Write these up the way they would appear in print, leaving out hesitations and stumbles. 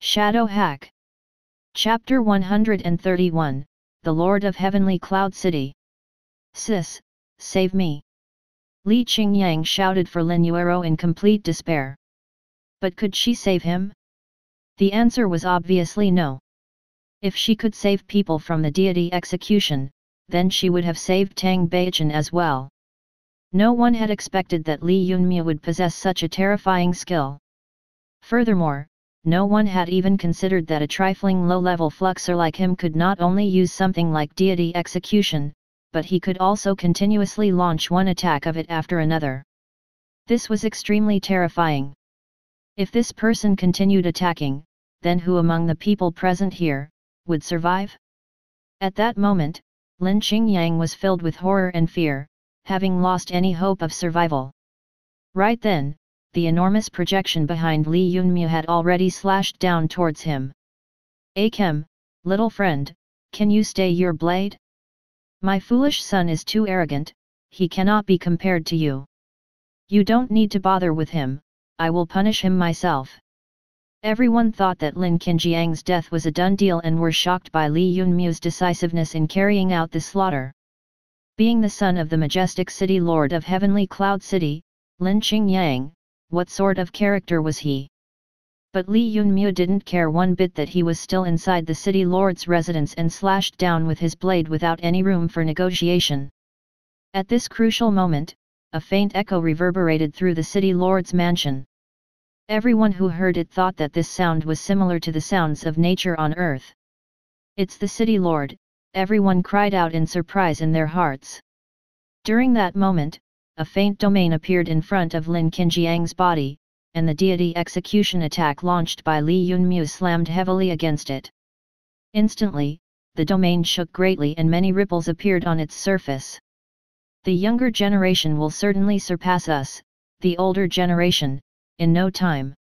Shadow Hack. Chapter 131, The Lord of Heavenly Cloud City. Sis, save me! Li Qingyang shouted for Lin Yuero in complete despair. But could she save him? The answer was obviously no. If she could save people from the deity execution, then she would have saved Tang Beichen as well. No one had expected that Li Yunmia would possess such a terrifying skill. Furthermore, no one had even considered that a trifling low-level fluxer like him could not only use something like deity execution, but he could also continuously launch one attack of it after another. This was extremely terrifying. If this person continued attacking, then who among the people present here would survive? At that moment, Lin Qingyang was filled with horror and fear, having lost any hope of survival. Right then, the enormous projection behind Li Yunmia had already slashed down towards him. "Akem, little friend, can you stay your blade? My foolish son is too arrogant, he cannot be compared to you. You don't need to bother with him, I will punish him myself." Everyone thought that Lin Qinjiang's death was a done deal and were shocked by Li Yunmia's decisiveness in carrying out the slaughter. Being the son of the majestic city lord of Heavenly Cloud City, Lin Qingyang, what sort of character was he? But Li Yunmia didn't care one bit that he was still inside the city lord's residence and slashed down with his blade without any room for negotiation. At this crucial moment, a faint echo reverberated through the city lord's mansion. Everyone who heard it thought that this sound was similar to the sounds of nature on earth. "It's the city lord," everyone cried out in surprise in their hearts. During that moment, a faint domain appeared in front of Lin Qinjiang's body, and the deity execution attack launched by Li Yunmia slammed heavily against it. Instantly, the domain shook greatly and many ripples appeared on its surface. "The younger generation will certainly surpass us, the older generation, in no time."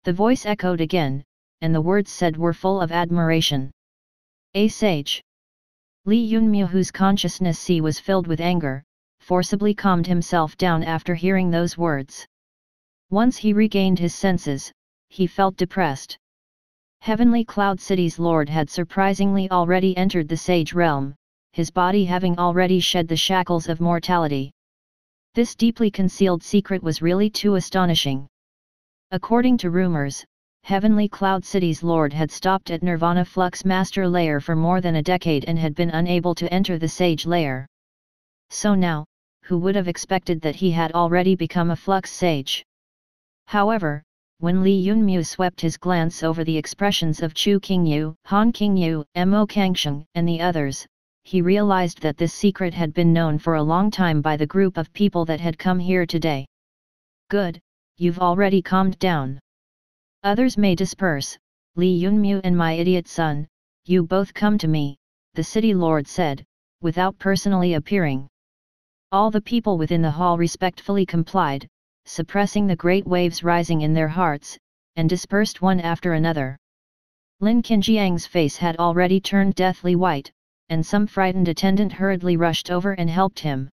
The voice echoed again, and the words said were full of admiration. "A sage." Li Yunmia, whose consciousness was filled with anger, forcibly calmed himself down after hearing those words. Once he regained his senses, he felt depressed. Heavenly Cloud City's lord had surprisingly already entered the sage realm, his body having already shed the shackles of mortality. This deeply concealed secret was really too astonishing. According to rumors, Heavenly Cloud City's lord had stopped at Nirvana Flux Master Layer for more than a decade and had been unable to enter the Sage Layer. So now, who would have expected that he had already become a Flux Sage? However, when Li Yunmia swept his glance over the expressions of Chu Qingyu, Han Qingyu, Mo Kangsheng, and the others, he realized that this secret had been known for a long time by the group of people that had come here today. "Good, you've already calmed down. Others may disperse, Li Yunmia and my idiot son, you both come to me," the city lord said, without personally appearing. All the people within the hall respectfully complied, suppressing the great waves rising in their hearts, and dispersed one after another. Lin Qinjiang's face had already turned deathly white, and some frightened attendant hurriedly rushed over and helped him.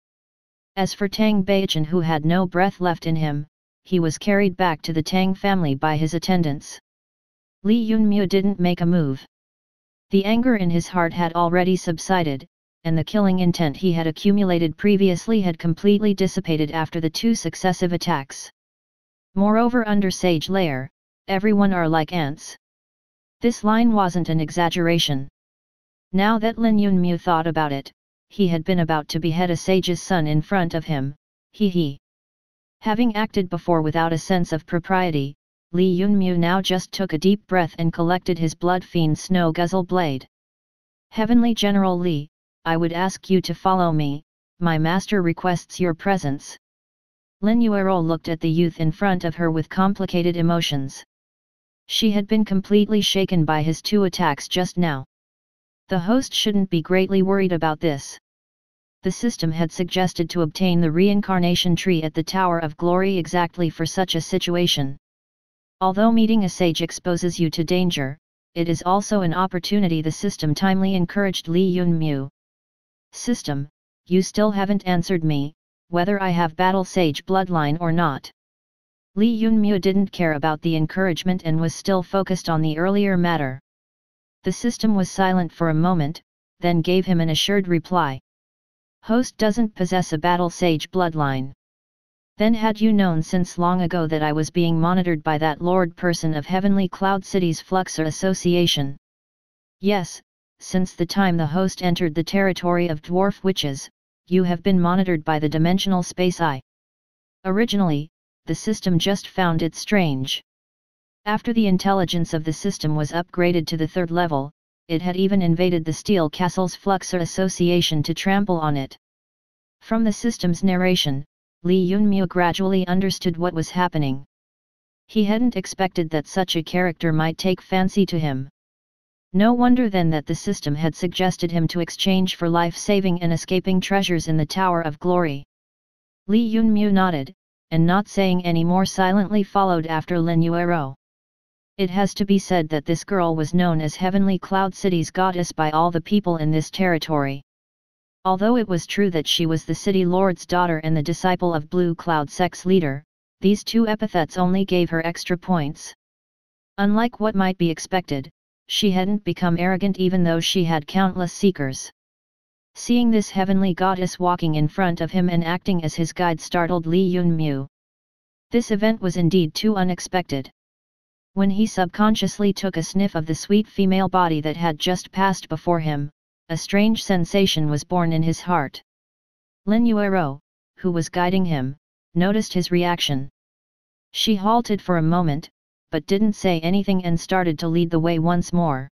As for Tang Beichen, who had no breath left in him, he was carried back to the Tang family by his attendants. Li Yunmia didn't make a move. The anger in his heart had already subsided, and the killing intent he had accumulated previously had completely dissipated after the two successive attacks. Moreover, under Sage Layer, everyone are like ants. This line wasn't an exaggeration. Now that Lin Yunmia thought about it, he had been about to behead a sage's son in front of him, Having acted before without a sense of propriety, Li Yunmia now just took a deep breath and collected his blood fiend Snow Guzzle blade. "Heavenly General Li, I would ask you to follow me, my master requests your presence." Lin Yuero looked at the youth in front of her with complicated emotions. She had been completely shaken by his two attacks just now. The host shouldn't be greatly worried about this. The system had suggested to obtain the reincarnation tree at the Tower of Glory exactly for such a situation. Although meeting a sage exposes you to danger, it is also an opportunity, the system timely encouraged Li Yunmia. "System, you still haven't answered me, whether I have Battle Sage bloodline or not." Li Yunmu didn't care about the encouragement and was still focused on the earlier matter. The system was silent for a moment, then gave him an assured reply. Host doesn't possess a battle sage bloodline. Then had you known since long ago that I was being monitored by that Lord Person of Heavenly Cloud City's Fluxer Association? Yes, since the time the host entered the territory of dwarf witches, you have been monitored by the dimensional space eye. Originally, the system just found it strange. After the intelligence of the system was upgraded to the 3rd level, it had even invaded the Steel Castle's Fluxer Association to trample on it. From the system's narration, Li Yunmu gradually understood what was happening. He hadn't expected that such a character might take fancy to him. No wonder then that the system had suggested him to exchange for life-saving and escaping treasures in the Tower of Glory. Li Yunmu nodded, and not saying any more silently followed after Lin Yuero. It has to be said that this girl was known as Heavenly Cloud City's goddess by all the people in this territory. Although it was true that she was the city lord's daughter and the disciple of Blue Cloud Sect's leader, these 2 epithets only gave her extra points. Unlike what might be expected, she hadn't become arrogant even though she had countless seekers. Seeing this heavenly goddess walking in front of him and acting as his guide startled Li Yunmu. This event was indeed too unexpected. When he subconsciously took a sniff of the sweet female body that had just passed before him, a strange sensation was born in his heart. Lin Yuero, who was guiding him, noticed his reaction. She halted for a moment, but didn't say anything and started to lead the way once more.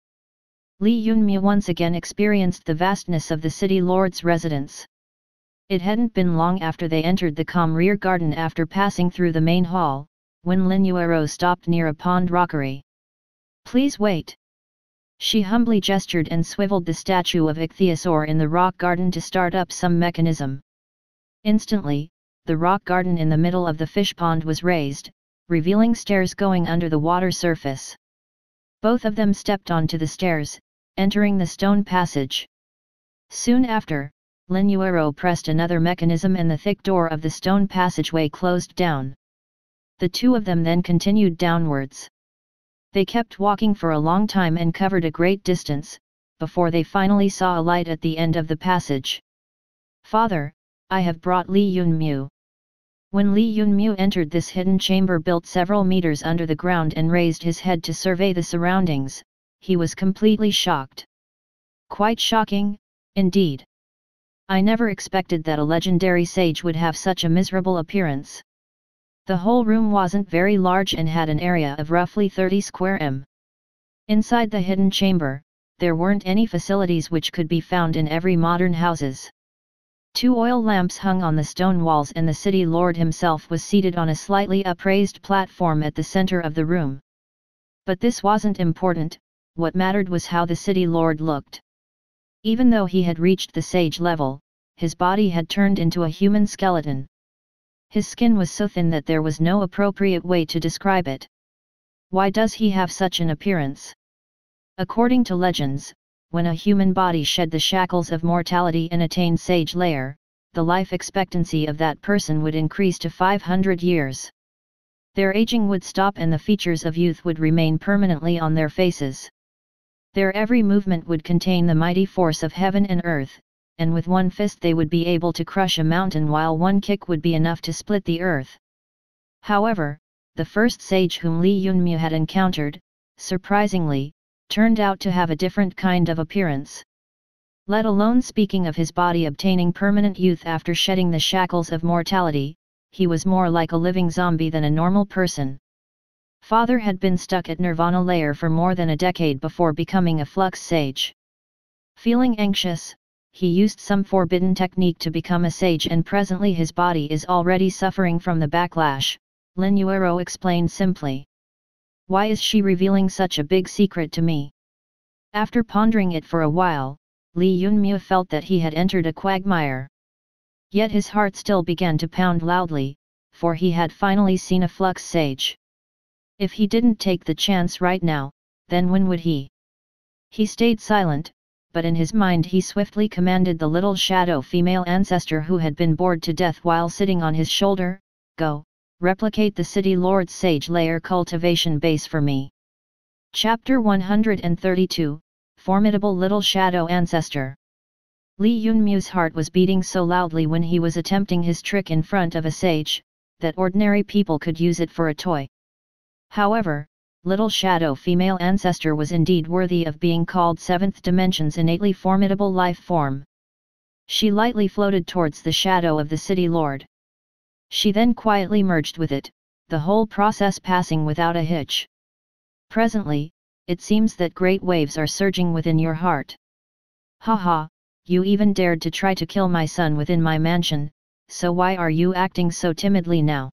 Li Yunmu once again experienced the vastness of the city lord's residence. It hadn't been long after they entered the calm rear garden after passing through the main hall, when Lin Yuero stopped near a pond rockery. Please wait. She humbly gestured and swiveled the statue of Ichthyosaur in the rock garden to start up some mechanism. Instantly, the rock garden in the middle of the fish pond was raised, revealing stairs going under the water surface. Both of them stepped onto the stairs, entering the stone passage. Soon after, Lin Yuero pressed another mechanism and the thick door of the stone passageway closed down. The 2 of them then continued downwards. They kept walking for a long time and covered a great distance, before they finally saw a light at the end of the passage. Father, I have brought Li Yunmu. When Li Yunmu entered this hidden chamber built several meters under the ground and raised his head to survey the surroundings, he was completely shocked. Quite shocking, indeed. I never expected that a legendary sage would have such a miserable appearance. The whole room wasn't very large and had an area of roughly 30 square m. Inside the hidden chamber, there weren't any facilities which could be found in every modern houses. 2 oil lamps hung on the stone walls and the city lord himself was seated on a slightly upraised platform at the center of the room. But this wasn't important, what mattered was how the city lord looked. Even though he had reached the sage level, his body had turned into a human skeleton. His skin was so thin that there was no appropriate way to describe it. Why does he have such an appearance? According to legends, when a human body shed the shackles of mortality and attained sage layer, the life expectancy of that person would increase to 500 years. Their aging would stop and the features of youth would remain permanently on their faces. Their every movement would contain the mighty force of heaven and earth, and with one fist they would be able to crush a mountain while one kick would be enough to split the earth. However, the first sage whom Li Yunmu had encountered, surprisingly, turned out to have a different kind of appearance. Let alone speaking of his body obtaining permanent youth after shedding the shackles of mortality, he was more like a living zombie than a normal person. Father had been stuck at Nirvana layer for more than a decade before becoming a flux sage. Feeling anxious, he used some forbidden technique to become a sage and presently his body is already suffering from the backlash, Lin Yuero explained simply. Why is she revealing such a big secret to me? After pondering it for a while, Li Yunmu felt that he had entered a quagmire. Yet his heart still began to pound loudly, for he had finally seen a flux sage. If he didn't take the chance right now, then when would he? He stayed silent, but in his mind he swiftly commanded the little shadow female ancestor who had been bored to death while sitting on his shoulder, Go, replicate the City Lord's Sage Layer cultivation base for me. Chapter 132, Formidable Little Shadow Ancestor. Li Yunmu's heart was beating so loudly when he was attempting his trick in front of a sage, that ordinary people could use it for a toy. However, Little Shadow Female Ancestor was indeed worthy of being called 7th Dimension's innately formidable life form. She lightly floated towards the shadow of the City Lord. She then quietly merged with it, the whole process passing without a hitch. Presently, it seems that great waves are surging within your heart. Haha, you even dared to try to kill my son within my mansion, so why are you acting so timidly now?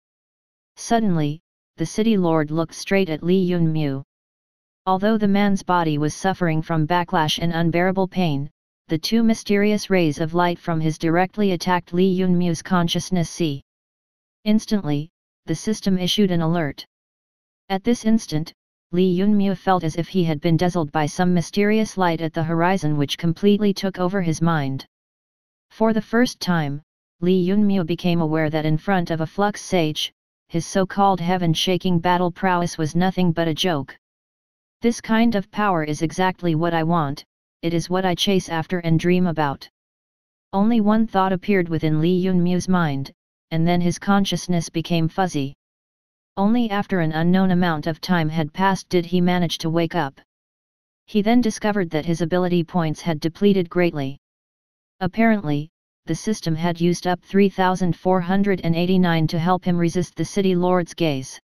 Suddenly, the City Lord looked straight at Li Yunmu. Although the man's body was suffering from backlash and unbearable pain, the two mysterious rays of light from his directly attacked Li Yunmu's consciousness. Instantly, the system issued an alert. At this instant, Li Yunmu felt as if he had been dazzled by some mysterious light at the horizon which completely took over his mind. For the first time, Li Yunmu became aware that in front of a flux sage, his so-called heaven-shaking battle prowess was nothing but a joke. This kind of power is exactly what I want, it is what I chase after and dream about. Only one thought appeared within Li Yunmu's mind, and then his consciousness became fuzzy. Only after an unknown amount of time had passed did he manage to wake up. He then discovered that his ability points had depleted greatly. Apparently, the system had used up 3,489 to help him resist the City Lord's gaze.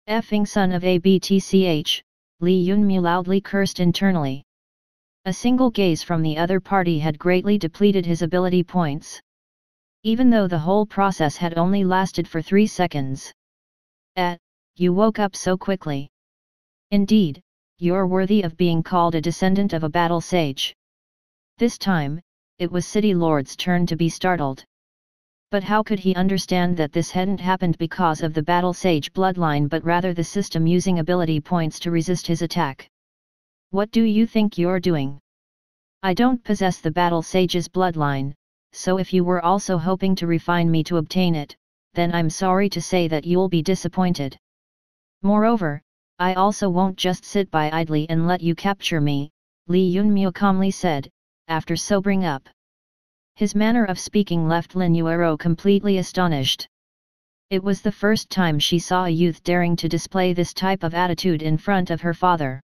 Effing son of a BTCH, Li Yunmu loudly cursed internally. A single gaze from the other party had greatly depleted his ability points. Even though the whole process had only lasted for 3 seconds. You woke up so quickly. Indeed, you're worthy of being called a descendant of a battle sage. This time, it was City Lord's turn to be startled. But how could he understand that this hadn't happened because of the battle sage bloodline but rather the system using ability points to resist his attack? What do you think you're doing? I don't possess the battle sage's bloodline, so if you were also hoping to refine me to obtain it, then I'm sorry to say that you'll be disappointed. Moreover, I also won't just sit by idly and let you capture me, Li Yunmu calmly said, after sobering up. His manner of speaking left Lin Yuero completely astonished. It was the first time she saw a youth daring to display this type of attitude in front of her father.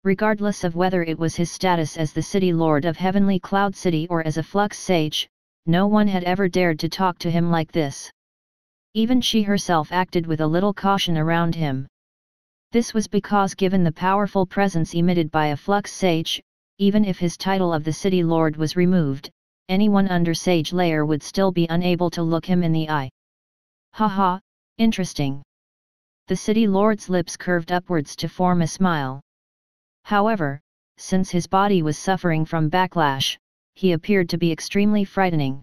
Regardless of whether it was his status as the City Lord of Heavenly Cloud City or as a flux sage, no one had ever dared to talk to him like this. Even she herself acted with a little caution around him. This was because given the powerful presence emitted by a flux sage, even if his title of the City Lord was removed, anyone under sage layer would still be unable to look him in the eye. Haha, interesting. The City Lord's lips curved upwards to form a smile. However, since his body was suffering from backlash, he appeared to be extremely frightening.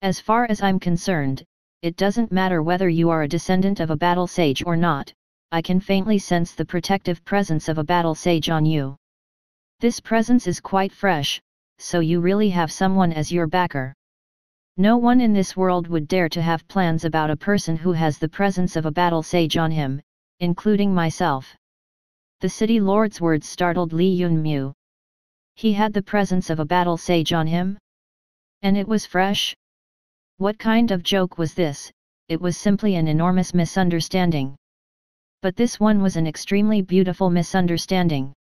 As far as I'm concerned, it doesn't matter whether you are a descendant of a battle sage or not, I can faintly sense the protective presence of a battle sage on you. This presence is quite fresh, so you really have someone as your backer. No one in this world would dare to have plans about a person who has the presence of a battle sage on him, including myself. The City Lord's words startled Li Yunmu. He had the presence of a battle sage on him? And it was fresh? What kind of joke was this? It was simply an enormous misunderstanding. But this one was an extremely beautiful misunderstanding.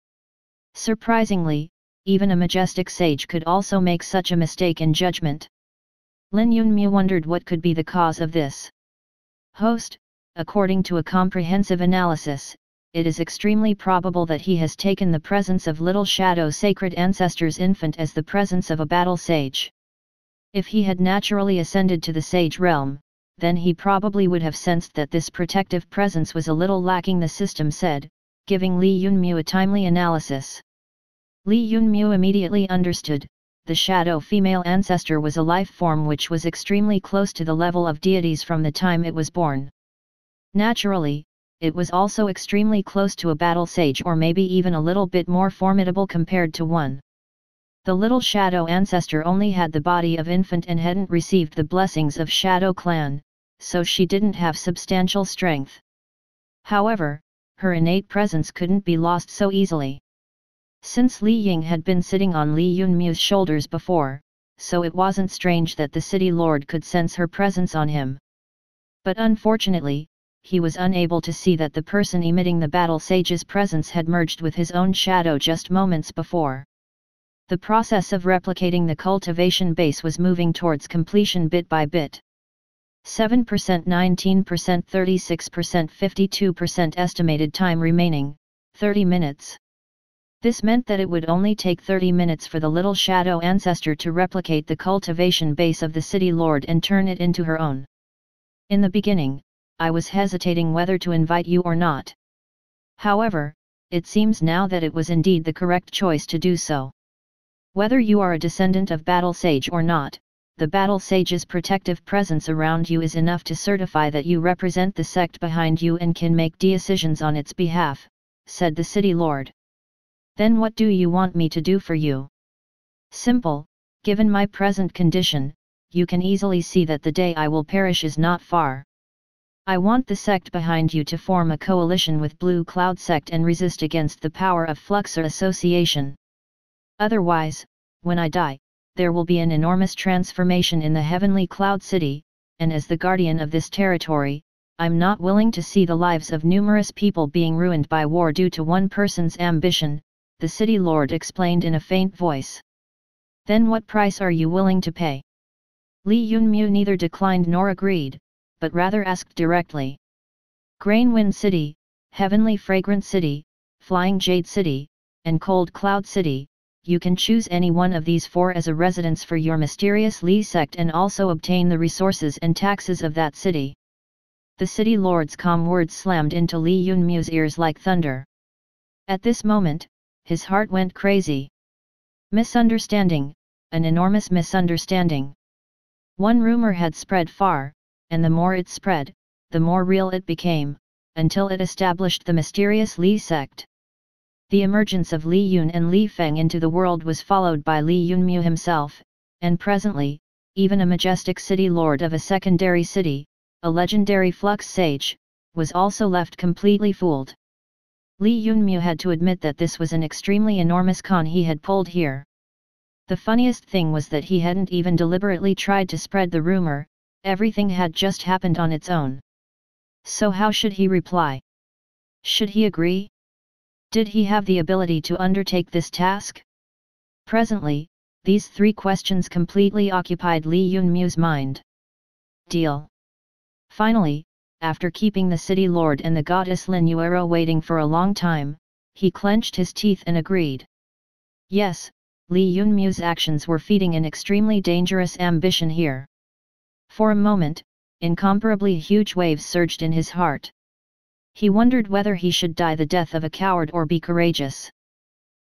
Surprisingly, even a majestic sage could also make such a mistake in judgment. Lin Yunmu wondered what could be the cause of this. Host, according to a comprehensive analysis, it is extremely probable that he has taken the presence of Little Shadow Sacred Ancestor's infant as the presence of a battle sage. If he had naturally ascended to the sage realm, then he probably would have sensed that this protective presence was a little lacking, the system said, giving Li Yunmu a timely analysis. Li Yunmu immediately understood, the shadow female ancestor was a life form which was extremely close to the level of deities from the time it was born. Naturally, it was also extremely close to a battle sage, or maybe even a little bit more formidable compared to one. The little shadow ancestor only had the body of infant and hadn't received the blessings of Shadow Clan, so she didn't have substantial strength. However, her innate presence couldn't be lost so easily. Since Li Ying had been sitting on Li Yunmu's shoulders before, so it wasn't strange that the city lord could sense her presence on him. But unfortunately, he was unable to see that the person emitting the battle sage's presence had merged with his own shadow just moments before. The process of replicating the cultivation base was moving towards completion bit by bit. 7%, 19%, 36%, 52% estimated time remaining, 30 minutes. This meant that it would only take 30 minutes for the little shadow ancestor to replicate the cultivation base of the city lord and turn it into her own. In the beginning, I was hesitating whether to invite you or not. However, it seems now that it was indeed the correct choice to do so. Whether you are a descendant of Battle Sage or not, the Battle Sage's protective presence around you is enough to certify that you represent the sect behind you and can make decisions on its behalf, said the city lord. Then what do you want me to do for you? Simple, given my present condition, you can easily see that the day I will perish is not far. I want the sect behind you to form a coalition with Blue Cloud Sect and resist against the power of Fluxor Association. Otherwise, when I die, there will be an enormous transformation in the heavenly Cloud City, and as the guardian of this territory, I'm not willing to see the lives of numerous people being ruined by war due to one person's ambition, the city lord explained in a faint voice. Then what price are you willing to pay? Li Yunmu neither declined nor agreed, but rather asked directly. Grain Wind City, Heavenly Fragrant City, Flying Jade City, and Cold Cloud City, you can choose any one of these four as a residence for your mysterious Li sect and also obtain the resources and taxes of that city. The city lord's calm words slammed into Li Yunmu's ears like thunder. At this moment, his heart went crazy. Misunderstanding, an enormous misunderstanding. One rumor had spread far, and the more it spread, the more real it became, until it established the mysterious Li sect. The emergence of Li Yun and Li Feng into the world was followed by Li Yunmu himself, and presently, even a majestic city lord of a secondary city, a legendary flux sage, was also left completely fooled. Li Yunmu had to admit that this was an extremely enormous con he had pulled here. The funniest thing was that he hadn't even deliberately tried to spread the rumor, everything had just happened on its own. So how should he reply? Should he agree? Did he have the ability to undertake this task? Presently, these three questions completely occupied Li Yunmu's mind. Deal. Finally, after keeping the city lord and the goddess Lin Yuero waiting for a long time, he clenched his teeth and agreed. Yes, Li Yunmu's actions were feeding an extremely dangerous ambition here. For a moment, incomparably huge waves surged in his heart. He wondered whether he should die the death of a coward or be courageous.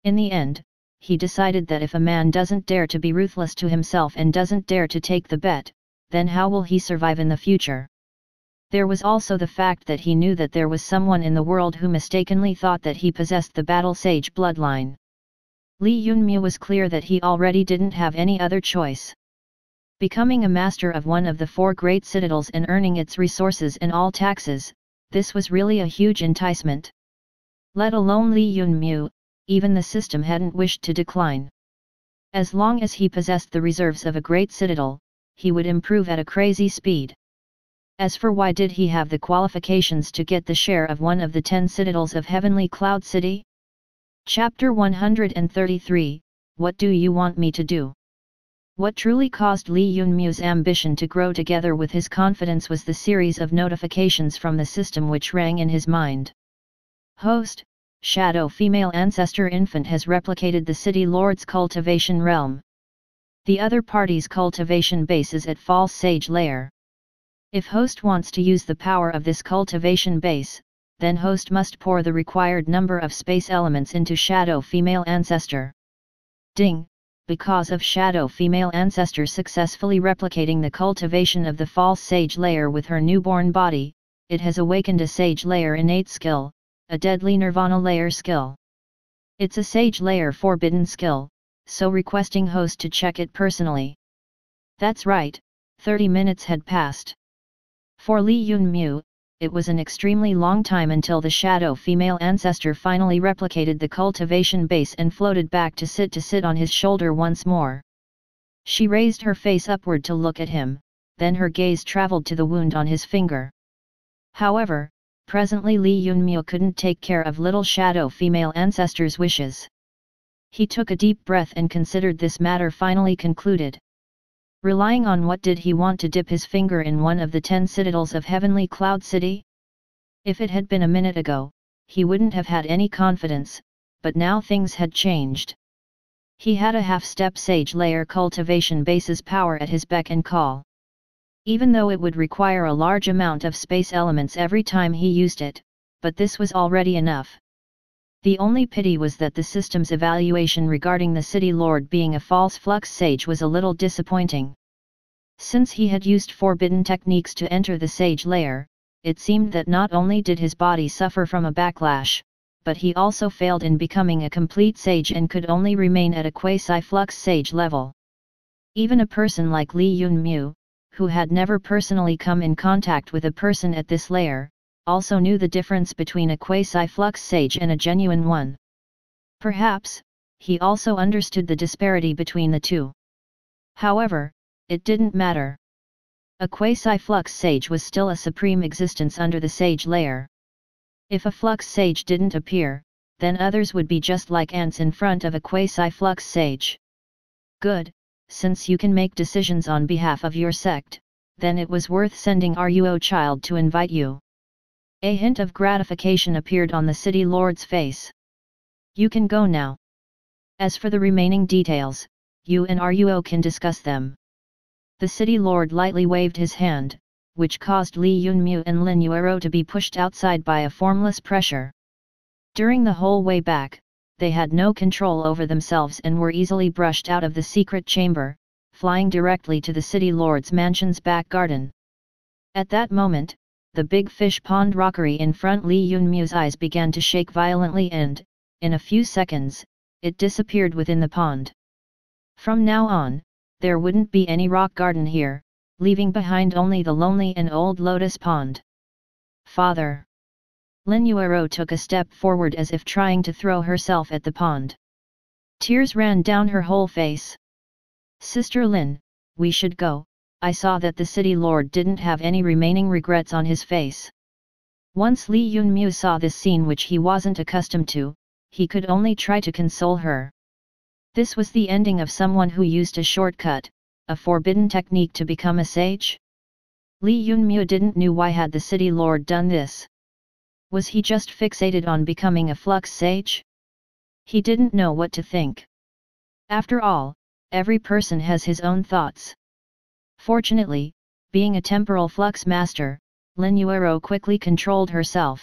In the end, he decided that if a man doesn't dare to be ruthless to himself and doesn't dare to take the bet, then how will he survive in the future? There was also the fact that he knew that there was someone in the world who mistakenly thought that he possessed the Battle Sage bloodline. Li Yunmu was clear that he already didn't have any other choice. Becoming a master of one of the four great citadels and earning its resources and all taxes, this was really a huge enticement. Let alone Li Yunmu, even the system hadn't wished to decline. As long as he possessed the reserves of a great citadel, he would improve at a crazy speed. As for why did he have the qualifications to get the share of one of the 10 citadels of Heavenly Cloud City? Chapter 133, What do you want me to do? What truly caused Li Yunmu's ambition to grow together with his confidence was the series of notifications from the system which rang in his mind. Host, Shadow Female Ancestor Infant has replicated the City Lord's cultivation realm. The other party's cultivation base is at False Sage Layer. If Host wants to use the power of this cultivation base, then Host must pour the required number of space elements into Shadow Female Ancestor. Ding! Because of Shadow Female Ancestor successfully replicating the cultivation of the False Sage Layer with her newborn body, it has awakened a Sage Layer innate skill, a deadly Nirvana Layer skill. It's a Sage Layer forbidden skill, so requesting Host to check it personally. That's right, 30 minutes had passed. For Li Yunmu, it was an extremely long time until the shadow female ancestor finally replicated the cultivation base and floated back to sit on his shoulder once more. She raised her face upward to look at him, then her gaze traveled to the wound on his finger. However, presently Li Yunmu couldn't take care of little shadow female ancestor's wishes. He took a deep breath and considered this matter finally concluded. Relying on what did he want to dip his finger in one of the 10 citadels of Heavenly Cloud City? If it had been a minute ago, he wouldn't have had any confidence, but now things had changed. He had a half-step sage layer cultivation base's power at his beck and call. Even though it would require a large amount of space elements every time he used it, but this was already enough. The only pity was that the system's evaluation regarding the City Lord being a false flux sage was a little disappointing. Since he had used forbidden techniques to enter the sage layer, it seemed that not only did his body suffer from a backlash, but he also failed in becoming a complete sage and could only remain at a quasi-flux sage level. Even a person like Li Yunmu, who had never personally come in contact with a person at this layer, also knew the difference between a quasi-flux sage and a genuine one. Perhaps, he also understood the disparity between the two. However, it didn't matter. A quasi-flux sage was still a supreme existence under the sage layer. If a flux sage didn't appear, then others would be just like ants in front of a quasi-flux sage. Good, since you can make decisions on behalf of your sect, then it was worth sending Ruo Child to invite you. A hint of gratification appeared on the City Lord's face. You can go now. As for the remaining details, you and Ruo can discuss them. The City Lord lightly waved his hand, which caused Li Yunmu and Lin Yuero to be pushed outside by a formless pressure. During the whole way back, they had no control over themselves and were easily brushed out of the secret chamber, flying directly to the City Lord's mansion's back garden. At that moment, the big fish pond rockery in front Li Yunmu's eyes began to shake violently and, in a few seconds, it disappeared within the pond. From now on, there wouldn't be any rock garden here, leaving behind only the lonely and old lotus pond. Father! Lin Yuero took a step forward as if trying to throw herself at the pond. Tears ran down her whole face. Sister Lin, we should go. I saw that the City Lord didn't have any remaining regrets on his face. Once Li Yunmu saw this scene which he wasn't accustomed to, he could only try to console her. This was the ending of someone who used a shortcut, a forbidden technique to become a sage? Li Yunmu didn't know why had the City Lord done this. Was he just fixated on becoming a flux sage? He didn't know what to think. After all, every person has his own thoughts. Fortunately, being a temporal flux master, Lin Yuero quickly controlled herself.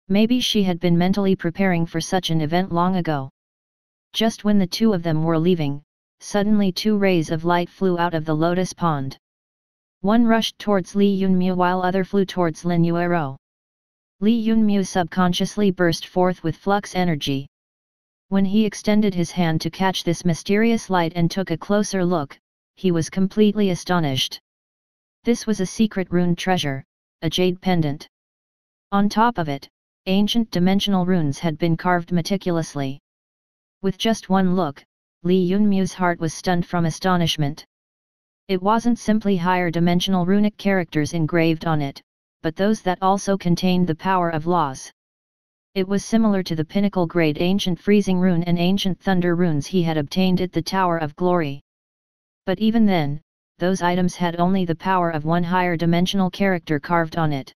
Maybe she had been mentally preparing for such an event long ago. Just when the two of them were leaving, suddenly 2 rays of light flew out of the lotus pond. One rushed towards Li Yunmu while other flew towards Lin Yuero. Li Yunmu subconsciously burst forth with flux energy. When he extended his hand to catch this mysterious light and took a closer look, he was completely astonished. This was a secret rune treasure, a jade pendant. On top of it, ancient dimensional runes had been carved meticulously. With just one look, Li Yunmu's heart was stunned from astonishment. It wasn't simply higher dimensional runic characters engraved on it, but those that also contained the power of laws. It was similar to the pinnacle-grade ancient freezing rune and ancient thunder runes he had obtained at the Tower of Glory. But even then, those items had only the power of one higher dimensional character carved on it.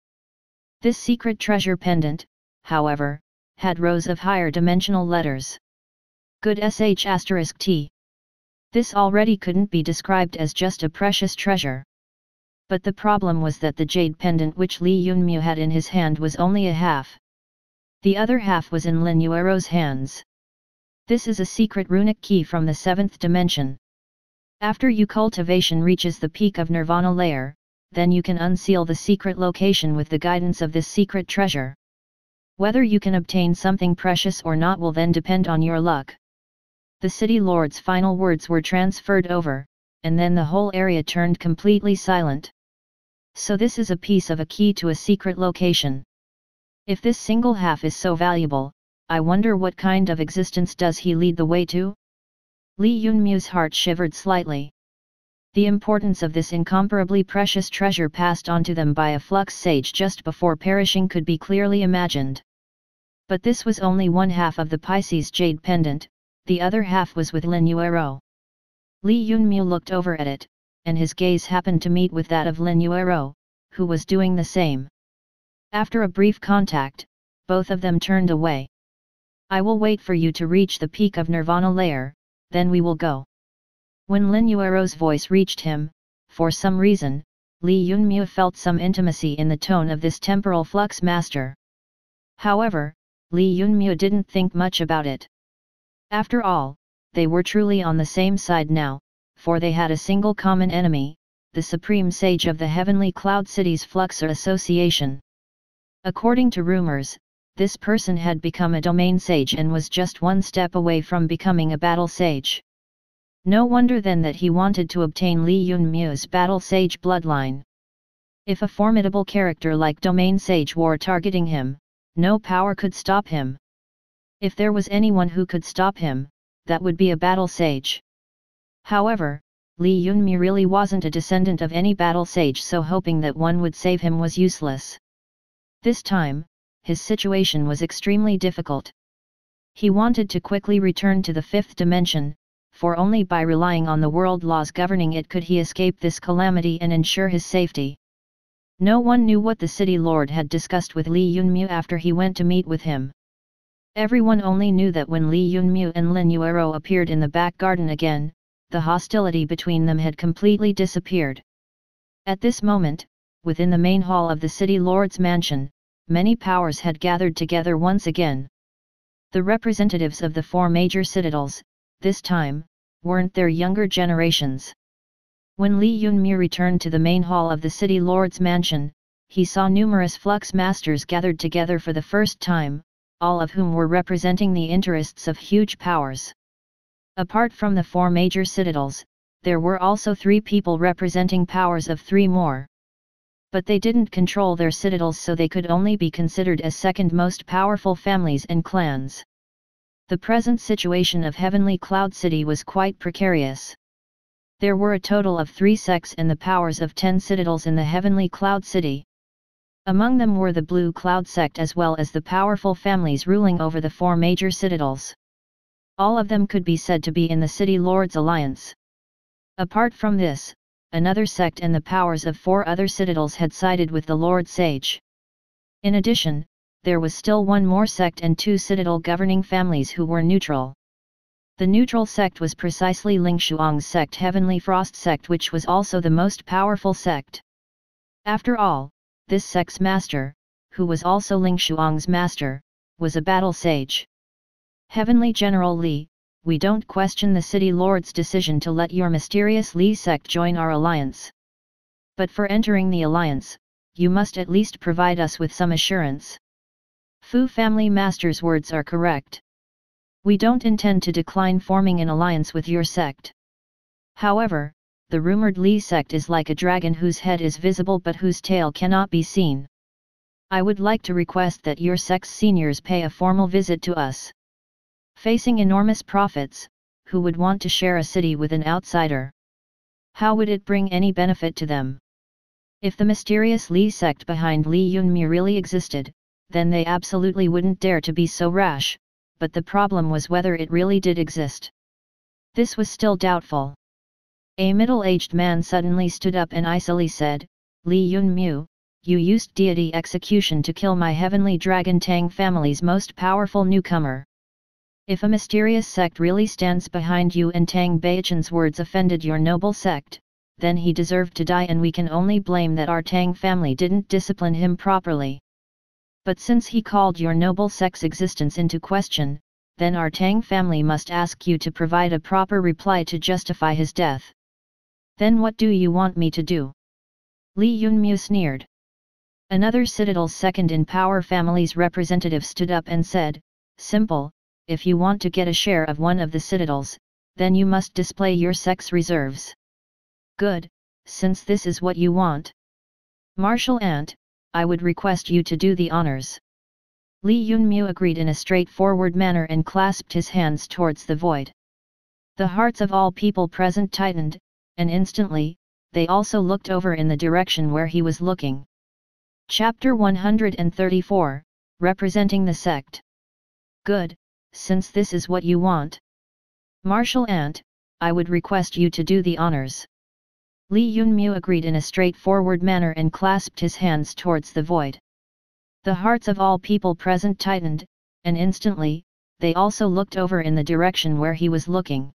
This secret treasure pendant, however, had rows of higher dimensional letters. Good S.H.A.D.W. This already couldn't be described as just a precious treasure. But the problem was that the jade pendant which Li Yunmu had in his hand was only a half. The other half was in Lin Yuero's hands. This is a secret runic key from the 7th dimension. After your cultivation reaches the peak of Nirvana layer, then you can unseal the secret location with the guidance of this secret treasure. Whether you can obtain something precious or not will then depend on your luck. The City Lord's final words were transferred over, and then the whole area turned completely silent. So this is a piece of a key to a secret location. If this single half is so valuable, I wonder what kind of existence does he lead the way to? Li Yunmu's heart shivered slightly. The importance of this incomparably precious treasure passed on to them by a flux sage just before perishing could be clearly imagined. But this was only one half of the Pisces jade pendant, the other half was with Lin Yuero. Li Yunmu looked over at it, and his gaze happened to meet with that of Lin Yuero, who was doing the same. After a brief contact, both of them turned away. I will wait for you to reach the peak of Nirvana layer, then we will go. When Lin Yuero's voice reached him, for some reason, Li Yunmu felt some intimacy in the tone of this temporal flux master. However, Li Yunmu didn't think much about it. After all, they were truly on the same side now, for they had a single common enemy, the supreme sage of the heavenly cloud city's Fluxer Association. According to rumors, this person had become a domain sage and was just one step away from becoming a battle sage. No wonder then that he wanted to obtain Li Yunmu's battle sage bloodline. If a formidable character like domain sage were targeting him, no power could stop him. If there was anyone who could stop him, that would be a battle sage. However, Li Yunmu really wasn't a descendant of any battle sage, so hoping that one would save him was useless. This time, his situation was extremely difficult. He wanted to quickly return to the fifth dimension, for only by relying on the world laws governing it could he escape this calamity and ensure his safety. No one knew what the city lord had discussed with Li Yunmu after he went to meet with him. Everyone only knew that when Li Yunmu and Lin Yuero appeared in the back garden again, the hostility between them had completely disappeared. At this moment, within the main hall of the city lord's mansion, many powers had gathered together once again. The representatives of the four major citadels, this time, weren't their younger generations. When Li Yunmu returned to the main hall of the city lord's mansion, he saw numerous flux masters gathered together for the first time, all of whom were representing the interests of huge powers. Apart from the four major citadels, there were also 3 people representing powers of 3 more. But they didn't control their citadels, so they could only be considered as second most powerful families and clans. The present situation of Heavenly Cloud City was quite precarious. There were a total of 3 sects and the powers of 10 citadels in the Heavenly Cloud City. Among them were the Blue Cloud Sect as well as the powerful families ruling over the 4 major citadels. All of them could be said to be in the City Lord's alliance. Apart from this, another sect and the powers of 4 other citadels had sided with the Lord Sage. In addition, there was still 1 more sect and 2 citadel governing families who were neutral. The neutral sect was precisely Ling Shuang's sect, Heavenly Frost Sect, which was also the most powerful sect. After all, this sect's master, who was also Ling Shuang's master, was a battle sage. Heavenly General Li, we don't question the City Lord's decision to let your mysterious Li sect join our alliance. But for entering the alliance, you must at least provide us with some assurance. Fu family master's words are correct. We don't intend to decline forming an alliance with your sect. However, the rumored Li sect is like a dragon whose head is visible but whose tail cannot be seen. I would like to request that your sect's seniors pay a formal visit to us. Facing enormous profits, who would want to share a city with an outsider? How would it bring any benefit to them? If the mysterious Li sect behind Li Yunmu really existed, then they absolutely wouldn't dare to be so rash, but the problem was whether it really did exist. This was still doubtful. A middle-aged man suddenly stood up and icily said, Li Yunmu, you used deity execution to kill my heavenly dragon Tang family's most powerful newcomer. If a mysterious sect really stands behind you and Tang Beichen's words offended your noble sect, then he deserved to die, and we can only blame that our Tang family didn't discipline him properly. But since he called your noble sect's existence into question, then our Tang family must ask you to provide a proper reply to justify his death. Then what do you want me to do? Li Yunmu sneered. Another citadel's second-in-power family's representative stood up and said, simple, if you want to get a share of one of the citadels, then you must display your sect's reserves. Good, since this is what you want. Martial Ant, I would request you to do the honors. Li Yunmu agreed in a straightforward manner and clasped his hands towards the void. The hearts of all people present tightened, and instantly, they also looked over in the direction where he was looking. Chapter 134, Representing the Sect. Good, since this is what you want. Martial Ant, I would request you to do the honors. Li Yunmu agreed in a straightforward manner and clasped his hands towards the void. The hearts of all people present tightened, and instantly, they also looked over in the direction where he was looking.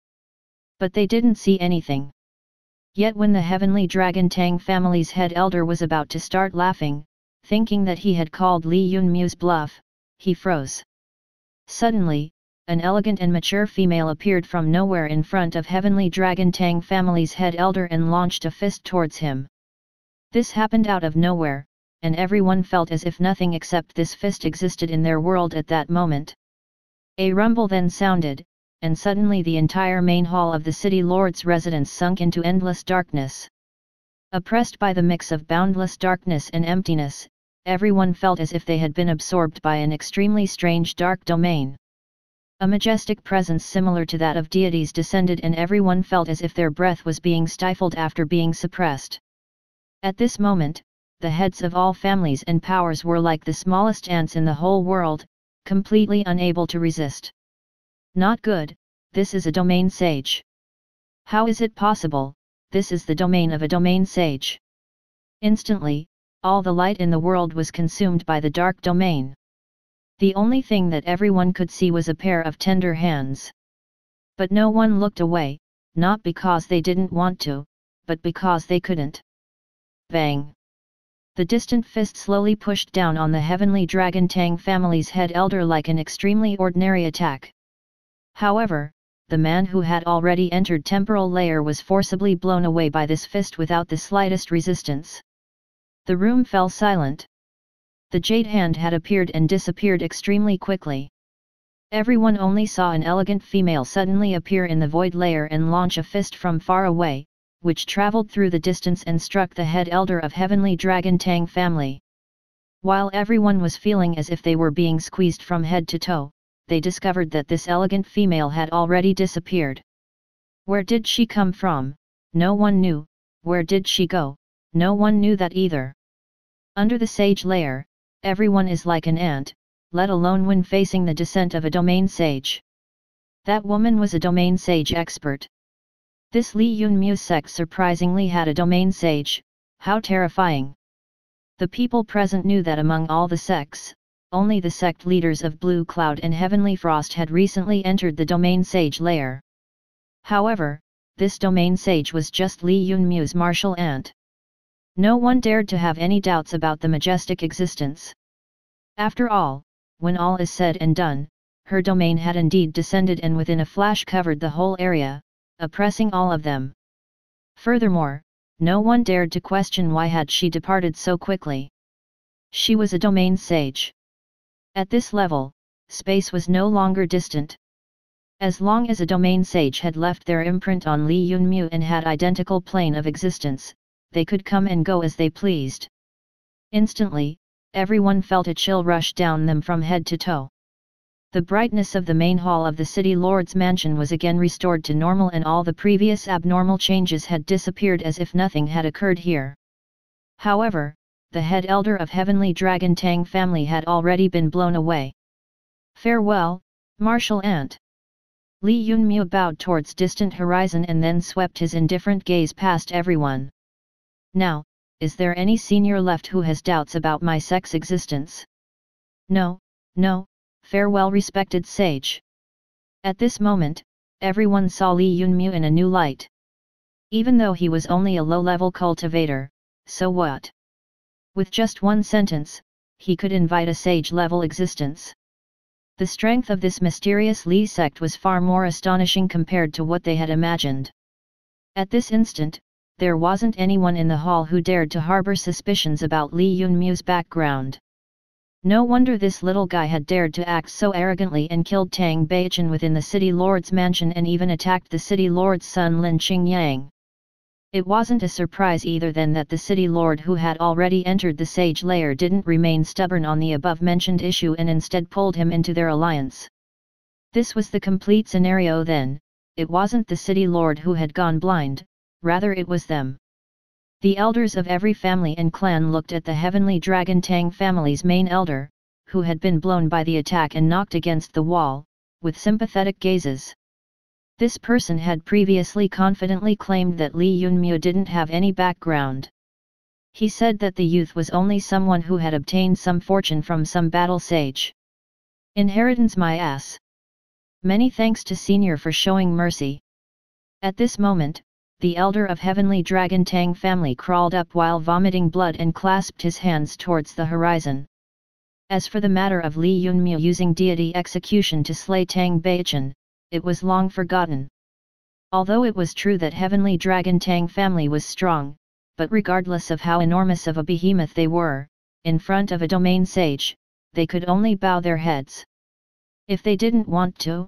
But they didn't see anything. Yet when the heavenly dragon Tang family's head elder was about to start laughing, thinking that he had called Li Yunmu's bluff, he froze. Suddenly, an elegant and mature female appeared from nowhere in front of heavenly dragon Tang family's head elder and launched a fist towards him. This happened out of nowhere, and everyone felt as if nothing except this fist existed in their world at that moment. A rumble then sounded, and suddenly the entire main hall of the city lord's residence sunk into endless darkness. Oppressed by the mix of boundless darkness and emptiness, everyone felt as if they had been absorbed by an extremely strange dark domain. A majestic presence similar to that of deities descended and everyone felt as if their breath was being stifled after being suppressed. At this moment, the heads of all families and powers were like the smallest ants in the whole world, completely unable to resist. Not good, this is a domain sage. How is it possible, this is the domain of a domain sage? Instantly, all the light in the world was consumed by the dark domain. The only thing that everyone could see was a pair of tender hands. But no one looked away, not because they didn't want to, but because they couldn't. Bang! The distant fist slowly pushed down on the heavenly dragon Tang family's head elder like an extremely ordinary attack. However, the man who had already entered temporal layer was forcibly blown away by this fist without the slightest resistance. The room fell silent. The jade hand had appeared and disappeared extremely quickly. Everyone only saw an elegant female suddenly appear in the void layer and launch a fist from far away, which traveled through the distance and struck the head elder of heavenly dragon Tang family. While everyone was feeling as if they were being squeezed from head to toe, they discovered that this elegant female had already disappeared. Where did she come from? No one knew. Where did she go? No one knew that either. Under the sage layer, everyone is like an ant, let alone when facing the descent of a domain sage. That woman was a domain sage expert. This Li Yunmu's sect surprisingly had a domain sage, how terrifying. The people present knew that among all the sects, only the sect leaders of Blue Cloud and Heavenly Frost had recently entered the domain sage layer. However, this domain sage was just Li Yunmu's martial ant. No one dared to have any doubts about the majestic existence. After all, when all is said and done, her domain had indeed descended and within a flash covered the whole area, oppressing all of them. Furthermore, no one dared to question why had she departed so quickly. She was a domain sage. At this level, space was no longer distant. As long as a domain sage had left their imprint on Li Yunmu and had identical plane of existence, they could come and go as they pleased. Instantly, everyone felt a chill rush down them from head to toe. The brightness of the main hall of the city lord's mansion was again restored to normal and all the previous abnormal changes had disappeared as if nothing had occurred here. However, the head elder of heavenly dragon Tang family had already been blown away. Farewell, martial ant. Li Yunmu bowed towards distant horizon and then swept his indifferent gaze past everyone. Now, is there any senior left who has doubts about my sect's existence? No, no, farewell respected sage. At this moment, everyone saw Li Yunmu in a new light. Even though he was only a low-level cultivator, so what? With just one sentence, he could invite a sage-level existence. The strength of this mysterious Li sect was far more astonishing compared to what they had imagined. At this instant, there wasn't anyone in the hall who dared to harbor suspicions about Li Yunmu's background. No wonder this little guy had dared to act so arrogantly and killed Tang Beichen within the city lord's mansion and even attacked the city lord's son Lin Qingyang. It wasn't a surprise either then that the city lord who had already entered the sage lair didn't remain stubborn on the above-mentioned issue and instead pulled him into their alliance. This was the complete scenario then. It wasn't the city lord who had gone blind, rather it was them. The elders of every family and clan looked at the heavenly dragon Tang family's main elder, who had been blown by the attack and knocked against the wall, with sympathetic gazes. This person had previously confidently claimed that Li Yunmu didn't have any background. He said that the youth was only someone who had obtained some fortune from some battle sage. Inheritance my ass. Many thanks to Senior for showing mercy. At this moment, the elder of Heavenly Dragon Tang family crawled up while vomiting blood and clasped his hands towards the horizon. As for the matter of Li Yunmu using deity execution to slay Tang Baichen, it was long forgotten. Although it was true that Heavenly Dragon Tang family was strong, but regardless of how enormous of a behemoth they were, in front of a domain sage, they could only bow their heads. If they didn't want to,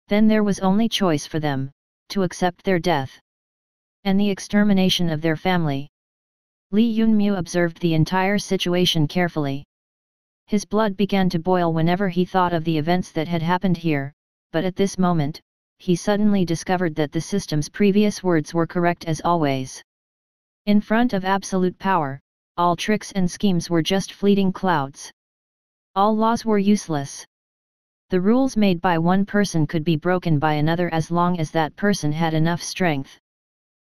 then there was only choice for them, to accept their death and the extermination of their family. Li Yunmu observed the entire situation carefully. His blood began to boil whenever he thought of the events that had happened here, but at this moment, he suddenly discovered that the system's previous words were correct as always. In front of absolute power, all tricks and schemes were just fleeting clouds. All laws were useless. The rules made by one person could be broken by another as long as that person had enough strength.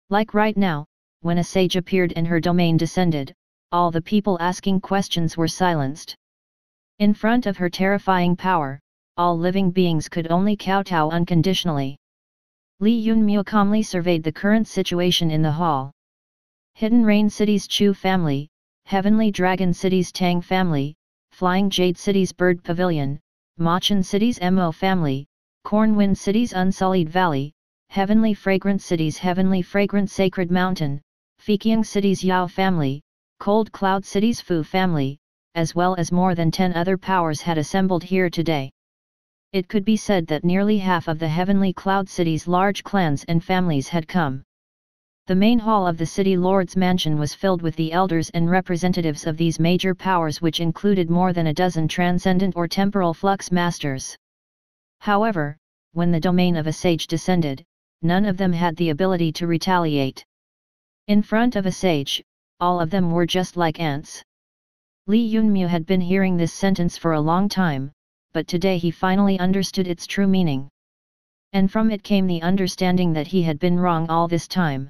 Like right now, when a sage appeared and her domain descended, all the people asking questions were silenced. In front of her terrifying power, all living beings could only kowtow unconditionally. Li Yunmu calmly surveyed the current situation in the hall. Hidden Rain City's Chu family, Heavenly Dragon City's Tang family, Flying Jade City's Bird Pavilion, Machan City's Mo family, Cornwind City's Unsullied Valley, Heavenly Fragrant City's Heavenly Fragrant Sacred Mountain, Fekiang City's Yao family, Cold Cloud City's Fu family, as well as more than 10 other powers had assembled here today. It could be said that nearly half of the Heavenly Cloud City's large clans and families had come. The main hall of the City Lord's mansion was filled with the elders and representatives of these major powers, which included more than a dozen transcendent or temporal flux masters. However, when the domain of a sage descended, none of them had the ability to retaliate. In front of a sage, all of them were just like ants. Li Yunmu had been hearing this sentence for a long time, but today he finally understood its true meaning. And from it came the understanding that he had been wrong all this time.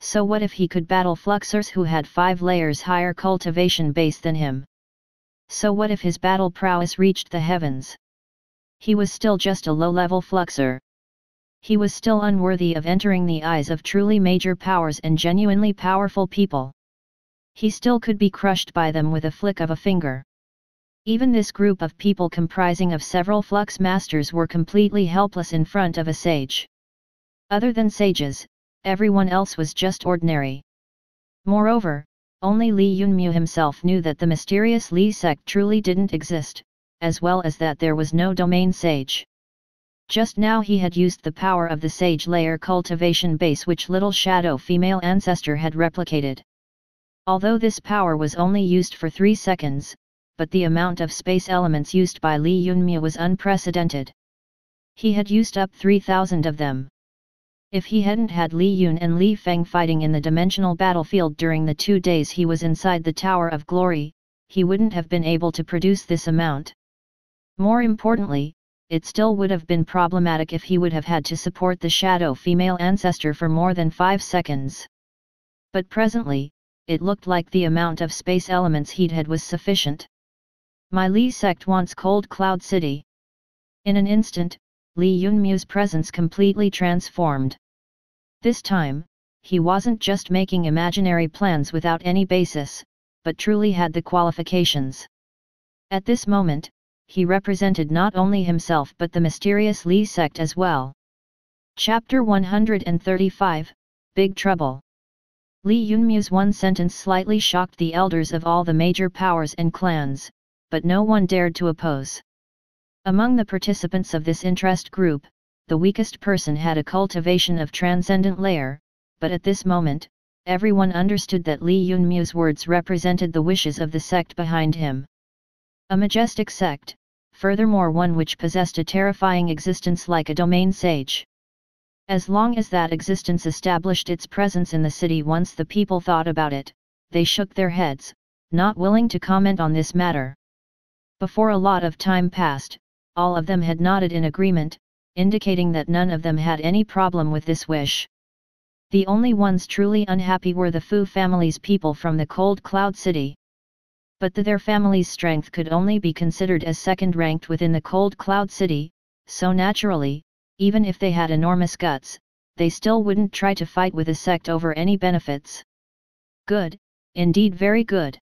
So what if he could battle Fluxers who had 5 layers higher cultivation base than him? So what if his battle prowess reached the heavens? He was still just a low-level Fluxer. He was still unworthy of entering the eyes of truly major powers and genuinely powerful people. He still could be crushed by them with a flick of a finger. Even this group of people comprising of several flux masters were completely helpless in front of a sage. Other than sages, everyone else was just ordinary. Moreover, only Li Yunmu himself knew that the mysterious Li sect truly didn't exist, as well as that there was no domain sage. Just now he had used the power of the sage layer cultivation base which little shadow female ancestor had replicated. Although this power was only used for 3 seconds, but the amount of space elements used by Li Yunmu was unprecedented. He had used up 3,000 of them. If he hadn't had Li Yun and Li Feng fighting in the dimensional battlefield during the 2 days he was inside the Tower of Glory, he wouldn't have been able to produce this amount. More importantly, it still would have been problematic if he would have had to support the shadow female ancestor for more than 5 seconds. But presently, it looked like the amount of space elements he'd had was sufficient. My Li sect wants Cold Cloud City. In an instant, Li Yunmu's presence completely transformed. This time, he wasn't just making imaginary plans without any basis, but truly had the qualifications. At this moment, he represented not only himself but the mysterious Li sect as well. Chapter 135, Big Trouble. Li Yunmu's one sentence slightly shocked the elders of all the major powers and clans, but no one dared to oppose. Among the participants of this interest group, the weakest person had a cultivation of transcendent layer, but at this moment, everyone understood that Li Yunmu's words represented the wishes of the sect behind him. A majestic sect, furthermore one which possessed a terrifying existence like a domain sage. As long as that existence established its presence in the city, once the people thought about it, they shook their heads, not willing to comment on this matter. Before a lot of time passed, all of them had nodded in agreement, indicating that none of them had any problem with this wish. The only ones truly unhappy were the Fu family's people from the cold cloud city. But their family's strength could only be considered as second-ranked within the cold cloud city, so naturally, even if they had enormous guts, they still wouldn't try to fight with a sect over any benefits. Good, indeed very good.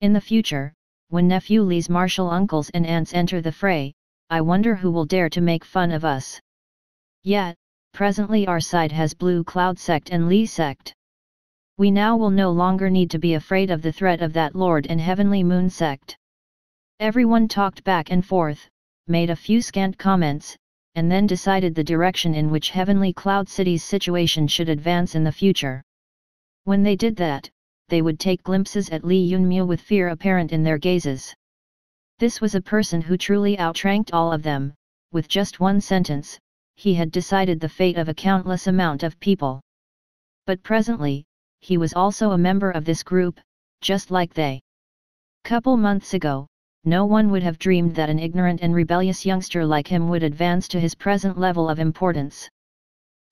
In the future, when nephew Li's martial uncles and aunts enter the fray, I wonder who will dare to make fun of us. Yet, presently our side has Blue Cloud Sect and Li Sect. We now will no longer need to be afraid of the threat of that Lord and Heavenly Moon Sect. Everyone talked back and forth, made a few scant comments, and then decided the direction in which Heavenly Cloud City's situation should advance in the future. When they did that, they would take glimpses at Li Yunmu with fear apparent in their gazes. This was a person who truly outranked all of them. With just one sentence, he had decided the fate of a countless amount of people. But presently, he was also a member of this group, just like they. Couple months ago, no one would have dreamed that an ignorant and rebellious youngster like him would advance to his present level of importance.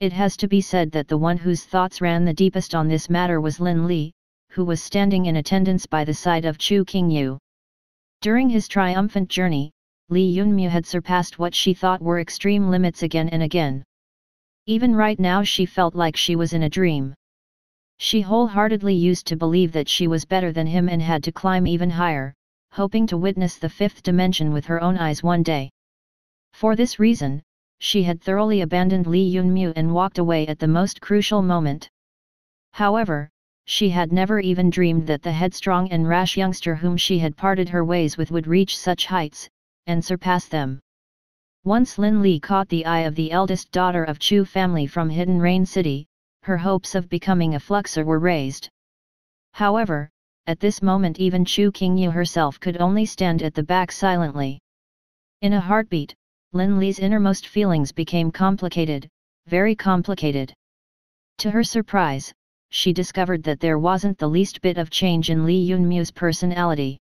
It has to be said that the one whose thoughts ran the deepest on this matter was Lin Li, who was standing in attendance by the side of Chu Qingyu. During his triumphant journey, Li Yunmu had surpassed what she thought were extreme limits again and again. Even right now she felt like she was in a dream. She wholeheartedly used to believe that she was better than him and had to climb even higher, hoping to witness the fifth dimension with her own eyes one day. For this reason, she had thoroughly abandoned Li Yunmu and walked away at the most crucial moment. However, she had never even dreamed that the headstrong and rash youngster whom she had parted her ways with would reach such heights, and surpass them. Once Lin Li caught the eye of the eldest daughter of Chu family from Hidden Rain City, her hopes of becoming a fluxer were raised. However, at this moment even Chu Qingyu herself could only stand at the back silently. In a heartbeat, Lin Li's innermost feelings became complicated, very complicated. To her surprise, she discovered that there wasn't the least bit of change in Li Yunmu's personality.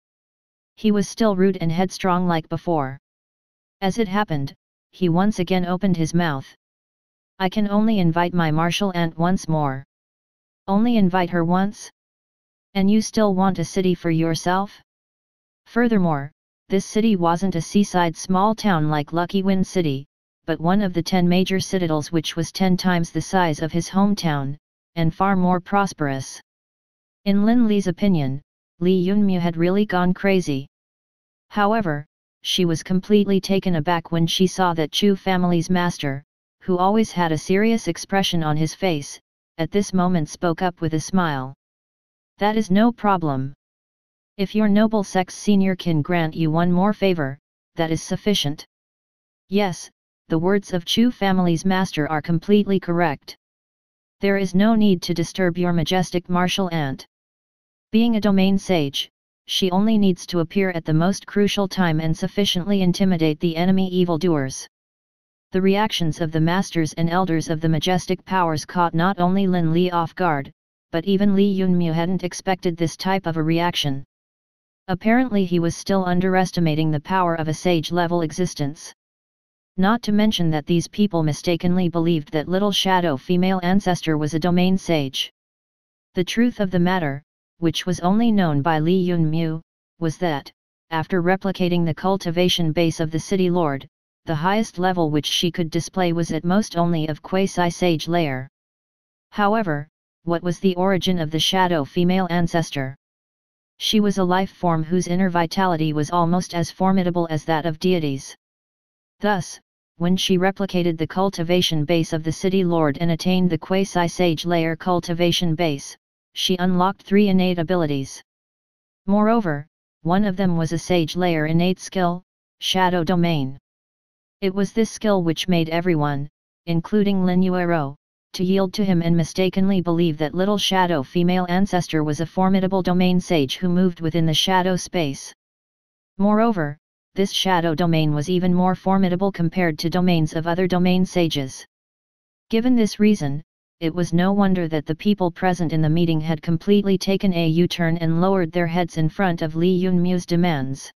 He was still rude and headstrong like before. As it happened, he once again opened his mouth. I can only invite my martial aunt once more. Only invite her once? And you still want a city for yourself? Furthermore, this city wasn't a seaside small town like Lucky Wind City, but one of the 10 major citadels which was 10 times the size of his hometown, and far more prosperous. In Lin Li's opinion, Li Yunmu had really gone crazy. However, she was completely taken aback when she saw that Chu family's master, who always had a serious expression on his face, at this moment spoke up with a smile. That is no problem. If your noble sect's senior can grant you one more favor, that is sufficient. Yes, the words of Chu family's master are completely correct. There is no need to disturb your majestic martial aunt. Being a domain sage, she only needs to appear at the most crucial time and sufficiently intimidate the enemy evildoers. The reactions of the masters and elders of the majestic powers caught not only Lin Li off guard, but even Li Yunmu hadn't expected this type of a reaction. Apparently he was still underestimating the power of a sage-level existence. Not to mention that these people mistakenly believed that little shadow female ancestor was a domain sage. The truth of the matter, which was only known by Li Yunmu, was that, after replicating the cultivation base of the city lord, the highest level which she could display was at most only of quasi-sage layer. However, what was the origin of the shadow female ancestor? She was a life form whose inner vitality was almost as formidable as that of deities. Thus, when she replicated the cultivation base of the city lord and attained the quasi-sage layer cultivation base, she unlocked 3 innate abilities. Moreover, one of them was a sage layer innate skill, shadow domain. It was this skill which made everyone, including Lin Yuero, to yield to him and mistakenly believe that little shadow female ancestor was a formidable domain sage who moved within the shadow space. Moreover, this shadow domain was even more formidable compared to domains of other domain sages. Given this reason, it was no wonder that the people present in the meeting had completely taken a U-turn and lowered their heads in front of Li Yunmu's demands.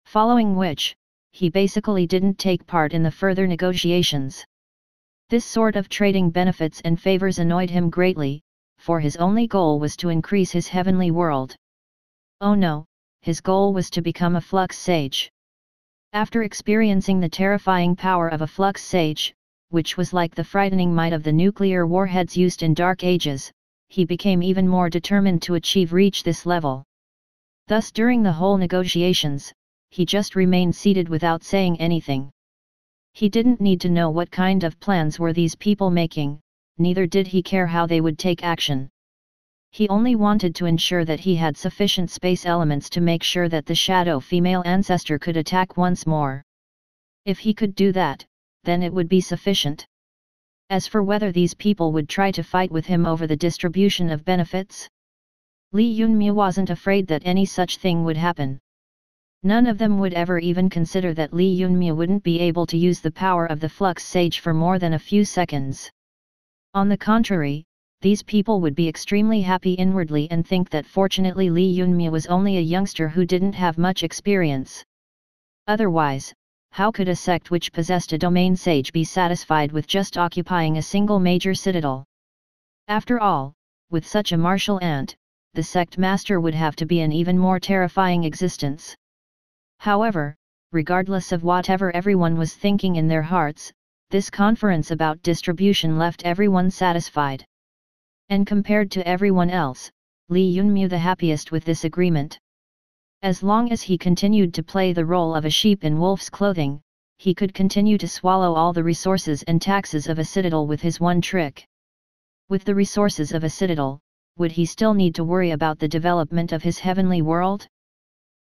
Following which, he basically didn't take part in the further negotiations. This sort of trading benefits and favors annoyed him greatly, for his only goal was to increase his heavenly world. Oh no, his goal was to become a flux sage. After experiencing the terrifying power of a flux sage, which was like the frightening might of the nuclear warheads used in Dark Ages, he became even more determined to reach this level. Thus during the whole negotiations, he just remained seated without saying anything. He didn't need to know what kind of plans were these people making, neither did he care how they would take action. He only wanted to ensure that he had sufficient space elements to make sure that the shadow female ancestor could attack once more. If he could do that, then it would be sufficient. As for whether these people would try to fight with him over the distribution of benefits, Li Yunmu wasn't afraid that any such thing would happen. None of them would ever even consider that Li Yunmu wouldn't be able to use the power of the flux sage for more than a few seconds. On the contrary, these people would be extremely happy inwardly and think that fortunately Li Yunmu was only a youngster who didn't have much experience. Otherwise, how could a sect which possessed a domain sage be satisfied with just occupying a single major citadel? After all, with such a martial ant, the sect master would have to be an even more terrifying existence. However, regardless of whatever everyone was thinking in their hearts, this conference about distribution left everyone satisfied. And compared to everyone else, Li Yunmu the happiest with this agreement. As long as he continued to play the role of a sheep in wolf's clothing, he could continue to swallow all the resources and taxes of a citadel with his one trick. With the resources of a citadel, would he still need to worry about the development of his heavenly world?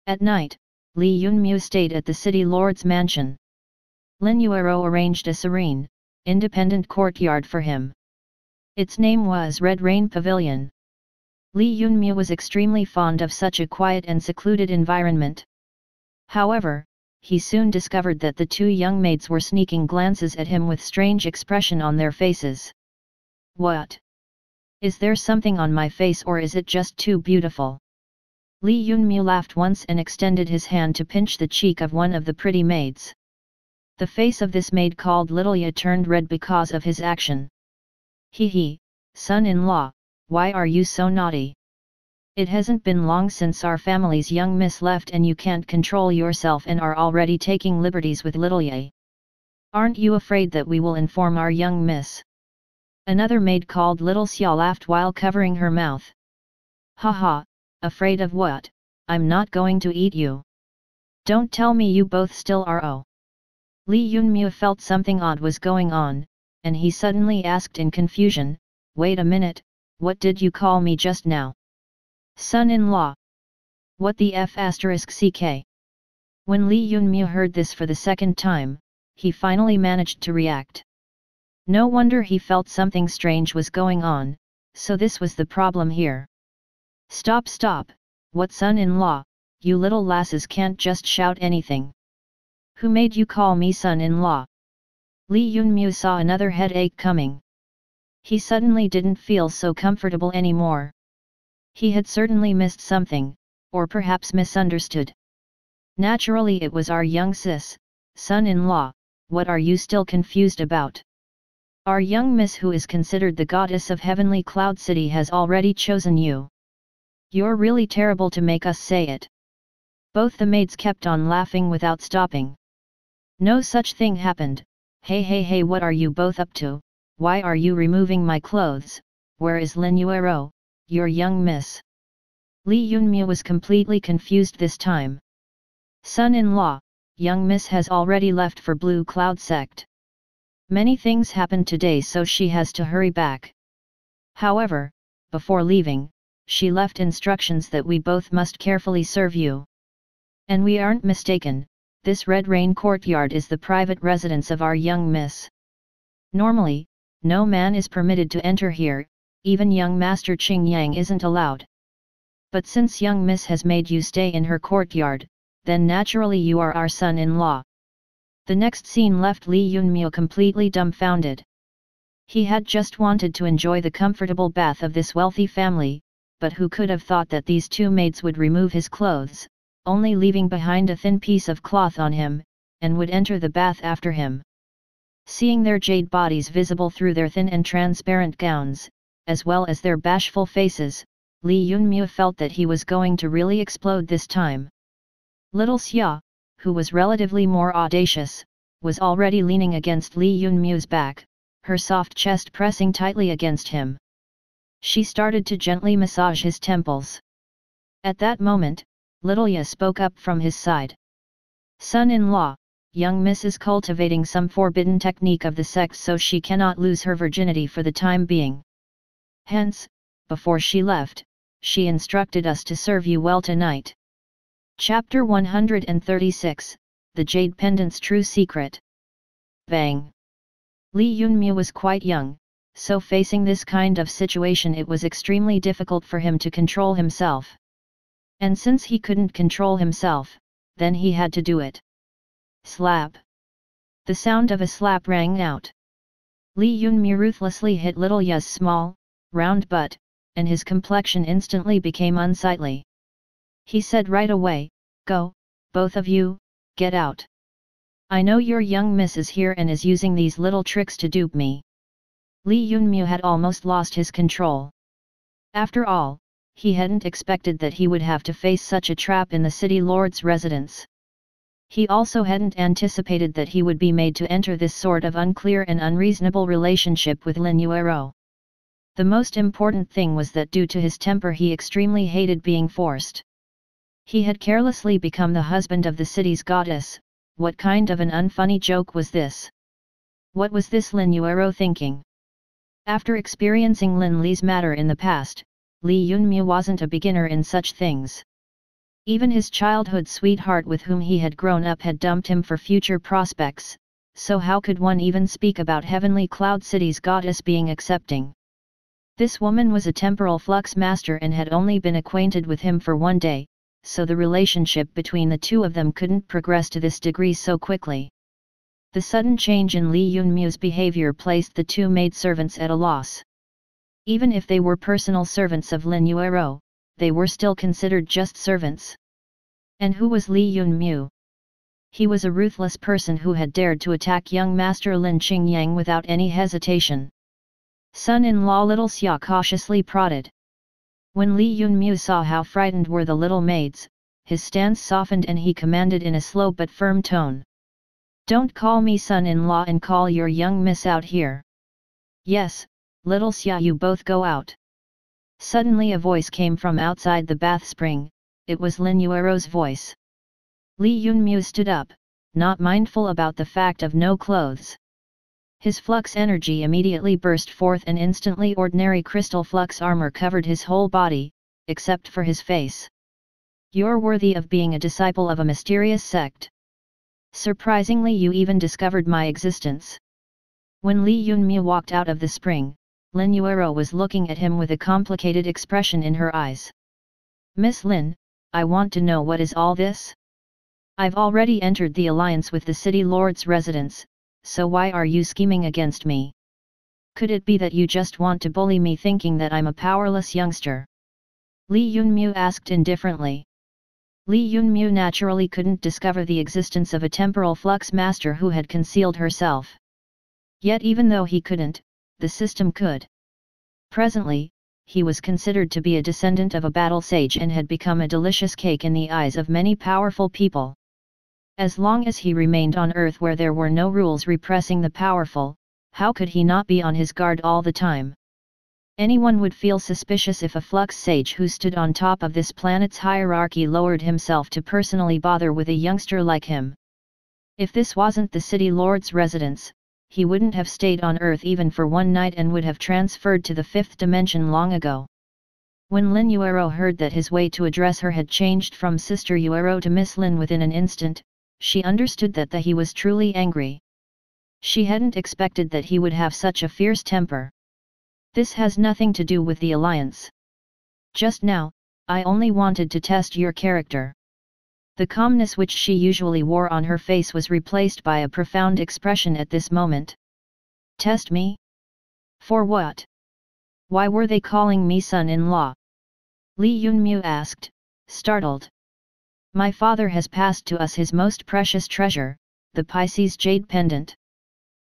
At night, Li Yunmu stayed at the city lord's mansion. Lin Yuero arranged a serene, independent courtyard for him. Its name was Red Rain Pavilion. Li Yunmu was extremely fond of such a quiet and secluded environment. However, he soon discovered that the two young maids were sneaking glances at him with strange expression on their faces. What? Is there something on my face or is it just too beautiful? Li Yunmu laughed once and extended his hand to pinch the cheek of one of the pretty maids. The face of this maid called Little Ye turned red because of his action. He, son-in-law, why are you so naughty? It hasn't been long since our family's young miss left and you can't control yourself and are already taking liberties with Little Ye. Aren't you afraid that we will inform our young miss? Another maid called Little Xia laughed while covering her mouth. Ha, afraid of what? I'm not going to eat you. Don't tell me you both still are. Oh. Li Yunmu felt something odd was going on, and he suddenly asked in confusion, wait a minute, what did you call me just now? Son-in-law. What the H.A.C.K? When Li Yunmu heard this for the second time, he finally managed to react. No wonder he felt something strange was going on, so this was the problem here. Stop, what son-in-law, you little lasses can't just shout anything. Who made you call me son-in-law? Li Yunmu saw another headache coming. He suddenly didn't feel so comfortable anymore. He had certainly missed something, or perhaps misunderstood. Naturally it was our young sis, son-in-law, what are you still confused about? Our young miss who is considered the goddess of heavenly Cloud City has already chosen you. You're really terrible to make us say it. Both the maids kept on laughing without stopping. No such thing happened. Hey, what are you both up to? Why are you removing my clothes? Where is Lin Yuero, your young miss? Li Yunmu was completely confused this time. Son-in-law, young miss has already left for Blue Cloud Sect. Many things happened today so she has to hurry back. However, before leaving, she left instructions that we both must carefully serve you. And we aren't mistaken, this Red Rain courtyard is the private residence of our young miss. Normally, no man is permitted to enter here, even young Master Qing Yang isn't allowed. But since young Miss has made you stay in her courtyard, then naturally you are our son-in-law." The next scene left Li Yunmyo completely dumbfounded. He had just wanted to enjoy the comfortable bath of this wealthy family, but who could have thought that these two maids would remove his clothes, only leaving behind a thin piece of cloth on him, and would enter the bath after him. Seeing their jade bodies visible through their thin and transparent gowns, as well as their bashful faces, Li Yunmyo felt that he was going to really explode this time. Little S.H.A.D.O.W, who was relatively more audacious, was already leaning against Li Yunmyo's back, her soft chest pressing tightly against him. She started to gently massage his temples. At that moment, little Ya spoke up from his side. "Son-in-law, young Miss is cultivating some forbidden technique of the sect so she cannot lose her virginity for the time being. Hence, before she left, she instructed us to serve you well tonight." Chapter 136, The Jade Pendant's True Secret. Bang! Li Yunmyo was quite young, so facing this kind of situation it was extremely difficult for him to control himself. And since he couldn't control himself, then he had to do it. Slap! The sound of a slap rang out. Li Yunmyo ruthlessly hit little Ya's small, round butt, and his complexion instantly became unsightly. He said right away, "Go, both of you, get out. I know your young miss is here and is using these little tricks to dupe me." Li Yunmyo had almost lost his control. After all, he hadn't expected that he would have to face such a trap in the city lord's residence. He also hadn't anticipated that he would be made to enter this sort of unclear and unreasonable relationship with Lin Yuero. The most important thing was that due to his temper he extremely hated being forced. He had carelessly become the husband of the city's goddess. What kind of an unfunny joke was this? What was this Lin Yuero thinking? After experiencing Lin Li's matter in the past, Li Yunmyo wasn't a beginner in such things. Even his childhood sweetheart with whom he had grown up had dumped him for future prospects, so how could one even speak about Heavenly Cloud City's goddess being accepting? This woman was a temporal flux master and had only been acquainted with him for one day, so the relationship between the two of them couldn't progress to this degree so quickly. The sudden change in Li Yunmyo's behavior placed the two maidservants at a loss. Even if they were personal servants of Lin Yuero, they were still considered just servants. And who was Li Yunmyo? He was a ruthless person who had dared to attack young Master Lin Qingyang without any hesitation. Son-in-law little S.H.A.D.O.W cautiously prodded. When Li Yunmyo saw how frightened were the little maids, his stance softened and he commanded in a slow but firm tone. "Don't call me son-in-law and call your young miss out here." "Yes, little S.H.A.D.O.W, you both go out." Suddenly a voice came from outside the bath spring. It was Lin Yuero's voice. Li Yunmyo stood up, not mindful about the fact of no clothes. His flux energy immediately burst forth and instantly ordinary crystal flux armor covered his whole body, except for his face. "You're worthy of being a disciple of a mysterious sect. Surprisingly you even discovered my existence." When Li Yunmyo walked out of the spring, Lin Yuero was looking at him with a complicated expression in her eyes. "Miss Lin, I want to know what is all this? I've already entered the alliance with the city lord's residence, so why are you scheming against me? Could it be that you just want to bully me thinking that I'm a powerless youngster?" Li Yunmyo asked indifferently. Li Yunmyo naturally couldn't discover the existence of a temporal flux master who had concealed herself. Yet even though he couldn't, the system could. Presently, he was considered to be a descendant of a battle sage and had become a delicious cake in the eyes of many powerful people. As long as he remained on Earth where there were no rules repressing the powerful, how could he not be on his guard all the time? Anyone would feel suspicious if a flux sage who stood on top of this planet's hierarchy lowered himself to personally bother with a youngster like him. If this wasn't the city lord's residence, he wouldn't have stayed on Earth even for one night and would have transferred to the fifth dimension long ago. When Lin Yuero heard that his way to address her had changed from Sister Yuero to Miss Lin within an instant, she understood that he was truly angry. She hadn't expected that he would have such a fierce temper. This has nothing to do with the alliance. Just now, I only wanted to test your character. The calmness which she usually wore on her face was replaced by a profound expression at this moment. Test me? For what? Why were they calling me son-in-law? Li Yunmu asked, startled. My father has passed to us his most precious treasure, the Pisces Jade Pendant.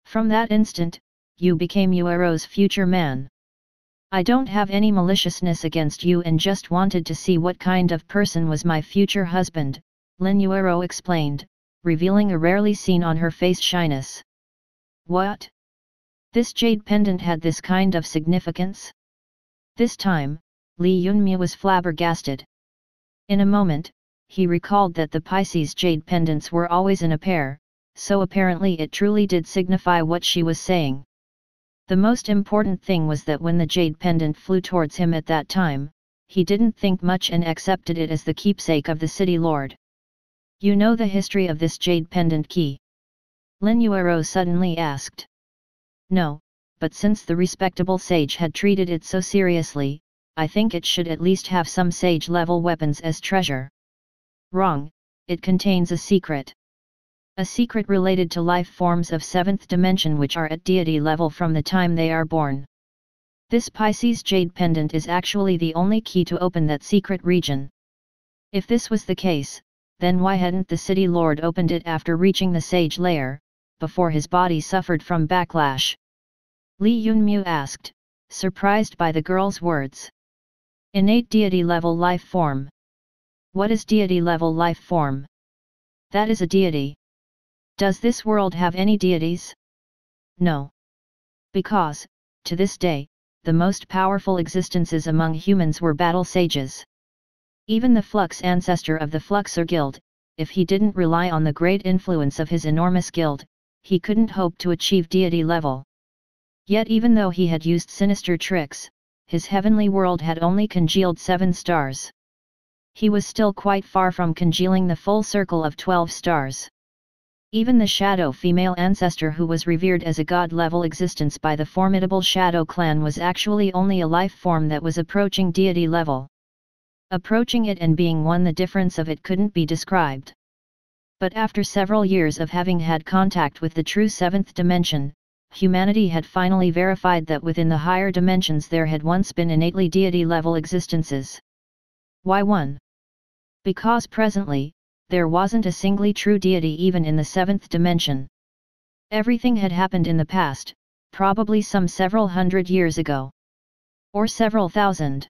From that instant, you became Yuero's future man. I don't have any maliciousness against you and just wanted to see what kind of person was my future husband, Lin Yuero explained, revealing a rarely seen on her face shyness. What? This jade pendant had this kind of significance? This time, Li Yunmu was flabbergasted. In a moment, he recalled that the Pisces jade pendants were always in a pair, so apparently it truly did signify what she was saying. The most important thing was that when the jade pendant flew towards him at that time, he didn't think much and accepted it as the keepsake of the city lord. You know the history of this jade pendant key? Lin Yuero suddenly asked. No, but since the respectable sage had treated it so seriously, I think it should at least have some sage-level weapons as treasure. Wrong, it contains a secret. A secret related to life forms of 7th dimension which are at deity level from the time they are born. This Pisces Jade Pendant is actually the only key to open that secret region. If this was the case, then why hadn't the city lord opened it after reaching the sage layer, before his body suffered from backlash? Li Yunmu asked, surprised by the girl's words. Innate deity level life form. What is deity level life form? That is a deity. Does this world have any deities? No. Because, to this day, the most powerful existences among humans were battle sages. Even the Flux ancestor of the Fluxer Guild, if he didn't rely on the great influence of his enormous guild, he couldn't hope to achieve deity level. Yet even though he had used sinister tricks, his heavenly world had only congealed 7 stars. He was still quite far from congealing the full circle of 12 stars. Even the shadow female ancestor who was revered as a god-level existence by the formidable Shadow clan was actually only a life form that was approaching deity level. Approaching it and being one, the difference of it couldn't be described. But after several years of having had contact with the true 7th dimension, humanity had finally verified that within the higher dimensions there had once been innately deity-level existences. Why one? Because presently, there wasn't a singly true deity even in the 7th dimension. Everything had happened in the past, probably some several hundred years ago. Or several thousand.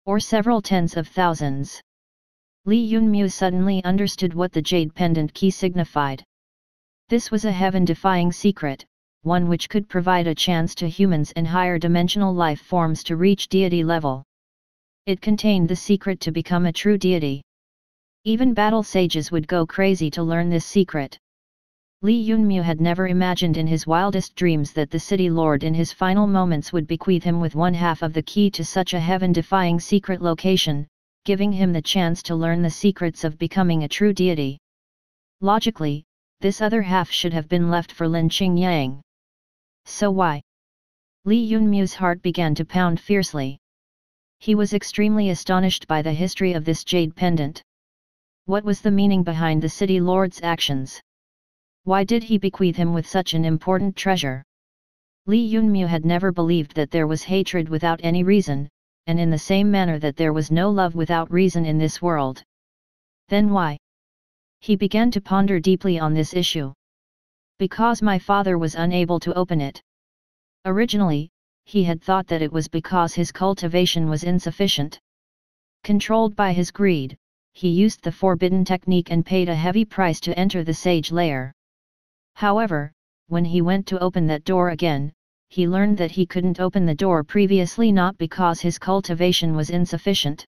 Or several tens of thousands. Li Yunmu suddenly understood what the jade pendant key signified. This was a heaven-defying secret, one which could provide a chance to humans and higher dimensional life forms to reach deity level. It contained the secret to become a true deity. Even battle sages would go crazy to learn this secret. Li Yunmu had never imagined in his wildest dreams that the city lord in his final moments would bequeath him with 1/2 of the key to such a heaven-defying secret location, giving him the chance to learn the secrets of becoming a true deity. Logically, this other half should have been left for Lin Qingyang. So why? Li Yunmu's heart began to pound fiercely. He was extremely astonished by the history of this jade pendant. What was the meaning behind the city lord's actions? Why did he bequeath him with such an important treasure? Li Yunmu had never believed that there was hatred without any reason, and in the same manner that there was no love without reason in this world. Then why? He began to ponder deeply on this issue. Because my father was unable to open it. Originally, he had thought that it was because his cultivation was insufficient. Controlled by his greed, he used the forbidden technique and paid a heavy price to enter the sage lair. However, when he went to open that door again, he learned that he couldn't open the door previously not because his cultivation was insufficient.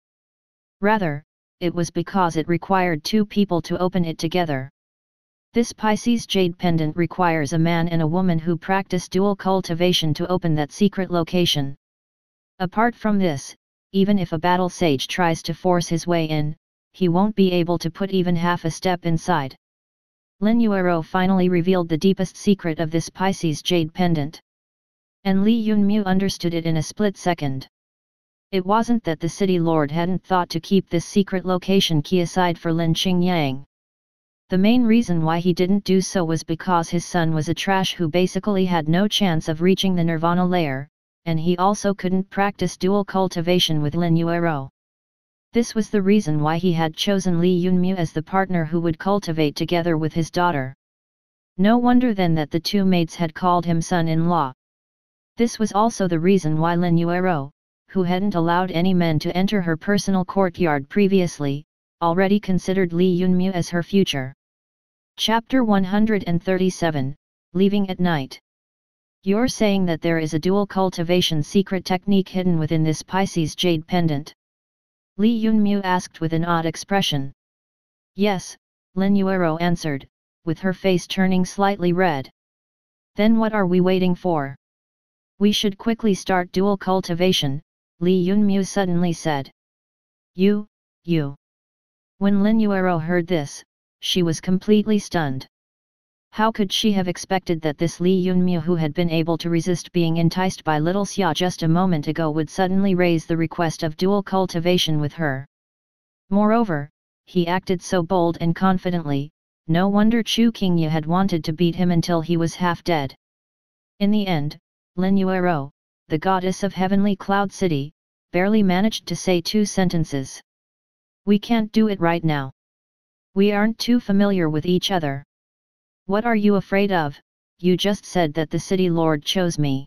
Rather, it was because it required 2 people to open it together. This Pisces jade pendant requires a man and a woman who practice dual cultivation to open that secret location. Apart from this, even if a battle sage tries to force his way in, he won't be able to put even half a step inside. Lin Yuero finally revealed the deepest secret of this Pisces jade pendant. And Li Yunmu understood it in a split second. It wasn't that the city lord hadn't thought to keep this secret location key aside for Lin Qingyang. The main reason why he didn't do so was because his son was a trash who basically had no chance of reaching the nirvana layer, and he also couldn't practice dual cultivation with Lin Yuero. This was the reason why he had chosen Li Yunmu as the partner who would cultivate together with his daughter. No wonder then that the two maids had called him son-in-law. This was also the reason why Lin Yuero, who hadn't allowed any men to enter her personal courtyard previously, already considered Li Yunmu as her future. Chapter 137, Leaving at Night. You're saying that there is a dual cultivation secret technique hidden within this Pisces jade pendant? Li Yunmu asked with an odd expression. Yes, Lin Yuero answered, with her face turning slightly red. Then what are we waiting for? We should quickly start dual cultivation, Li Yunmu suddenly said. You. When Lin Yuero heard this, she was completely stunned. How could she have expected that this Li Yunmu who had been able to resist being enticed by little Xia just a moment ago would suddenly raise the request of dual cultivation with her? Moreover, he acted so bold and confidently, no wonder Chu Qingyu had wanted to beat him until he was half dead. In the end, Lin Yuero, the goddess of heavenly cloud city, barely managed to say 2 sentences. We can't do it right now. We aren't too familiar with each other. What are you afraid of? You just said that the city lord chose me.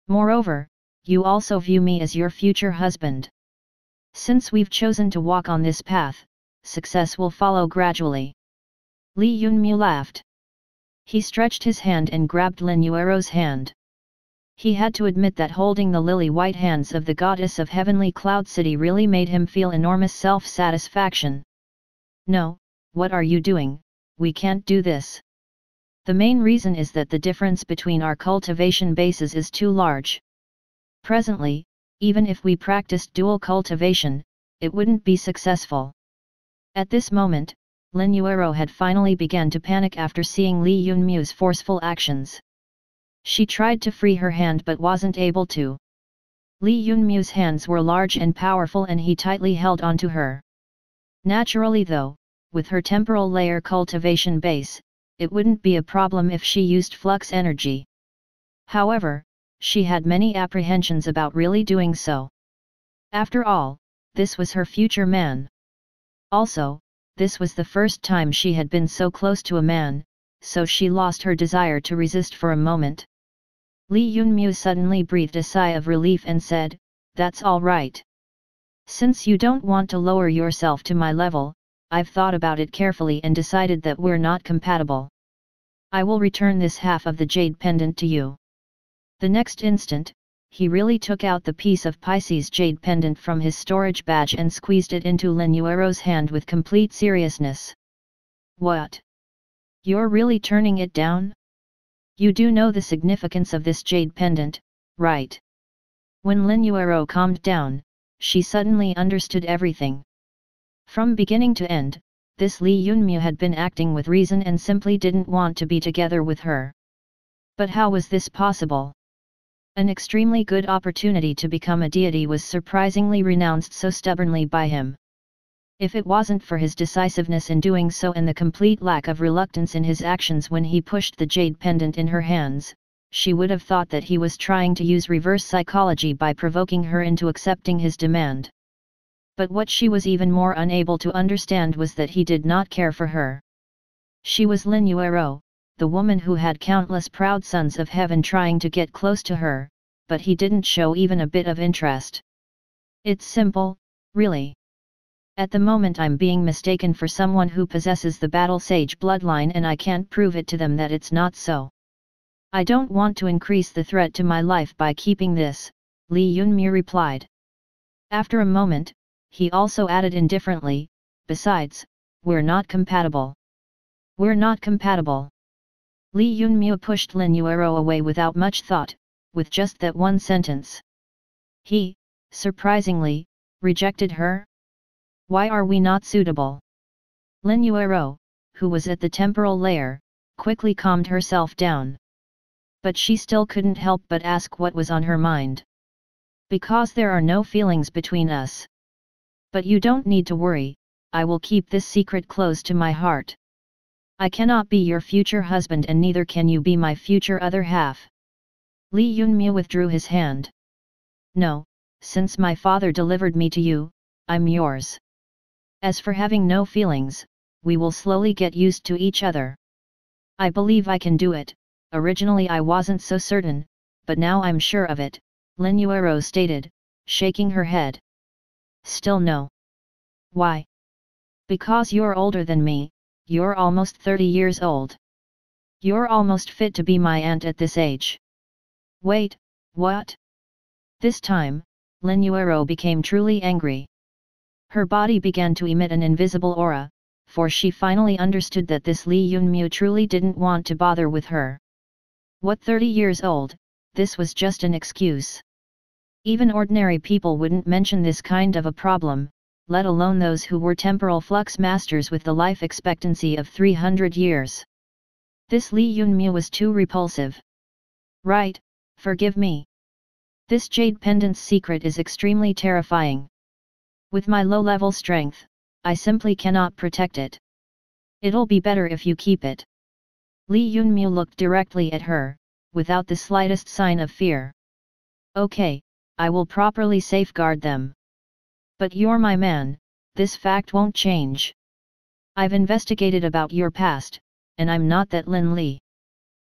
Moreover, you also view me as your future husband. Since we've chosen to walk on this path, success will follow gradually. Li Yunmu laughed. He stretched his hand and grabbed Lin Yuero's hand. He had to admit that holding the lily-white hands of the goddess of heavenly cloud city really made him feel enormous self-satisfaction. No, what are you doing? We can't do this. The main reason is that the difference between our cultivation bases is too large. Presently, even if we practiced dual cultivation, it wouldn't be successful. At this moment, Lin Yuero had finally begun to panic after seeing Li Yunmu's forceful actions. She tried to free her hand but wasn't able to. Li Yunmu's hands were large and powerful and he tightly held onto her. Naturally though, with her temporal layer cultivation base, it wouldn't be a problem if she used flux energy. However, she had many apprehensions about really doing so. After all, this was her future man. Also, this was the first time she had been so close to a man, so she lost her desire to resist for a moment. Li Yunmu suddenly breathed a sigh of relief and said, "That's all right. Since you don't want to lower yourself to my level, I've thought about it carefully and decided that we're not compatible. I will return this half of the jade pendant to you." The next instant, he really took out the piece of Pisces jade pendant from his storage badge and squeezed it into Lin Yuero's hand with complete seriousness. "What? You're really turning it down? You do know the significance of this jade pendant, right?" When Lin Yuero calmed down, she suddenly understood everything. From beginning to end, this Li Yunmu had been acting with reason and simply didn't want to be together with her. But how was this possible? An extremely good opportunity to become a deity was surprisingly renounced so stubbornly by him. If it wasn't for his decisiveness in doing so and the complete lack of reluctance in his actions when he pushed the jade pendant in her hands, she would have thought that he was trying to use reverse psychology by provoking her into accepting his demand. But what she was even more unable to understand was that he did not care for her. She was Lin Yuero, the woman who had countless proud sons of heaven trying to get close to her, but he didn't show even a bit of interest. It's simple, really. At the moment I'm being mistaken for someone who possesses the battle sage bloodline and I can't prove it to them that it's not so. I don't want to increase the threat to my life by keeping this, Li Yunmu replied. After a moment, he also added indifferently, "Besides, we're not compatible." "We're not compatible." Li Yunmu pushed Lin Yuero away without much thought, with just that one sentence. He, surprisingly, rejected her? Why are we not suitable? Lin Yuero, who was at the temporal layer, quickly calmed herself down. But she still couldn't help but ask what was on her mind. Because there are no feelings between us. But you don't need to worry, I will keep this secret close to my heart. I cannot be your future husband and neither can you be my future other half. Li Yunmu withdrew his hand. No, since my father delivered me to you, I'm yours. As for having no feelings, we will slowly get used to each other. I believe I can do it. Originally I wasn't so certain, but now I'm sure of it, Lin Yuero stated, shaking her head. Still no. Why? Because you're older than me, you're almost 30 years old. You're almost fit to be my aunt at this age. Wait, what? This time, Lin Yuero became truly angry. Her body began to emit an invisible aura, for she finally understood that this Li Yunmu truly didn't want to bother with her. What 30 years old, this was just an excuse. Even ordinary people wouldn't mention this kind of a problem, let alone those who were temporal flux masters with the life expectancy of 300 years. This Li Yunmu was too repulsive. Right, forgive me. This jade pendant's secret is extremely terrifying. With my low-level strength, I simply cannot protect it. It'll be better if you keep it. Li Yunmu looked directly at her, without the slightest sign of fear. Okay, I will properly safeguard them. But you're my man, this fact won't change. I've investigated about your past, and I'm not that Lin Li.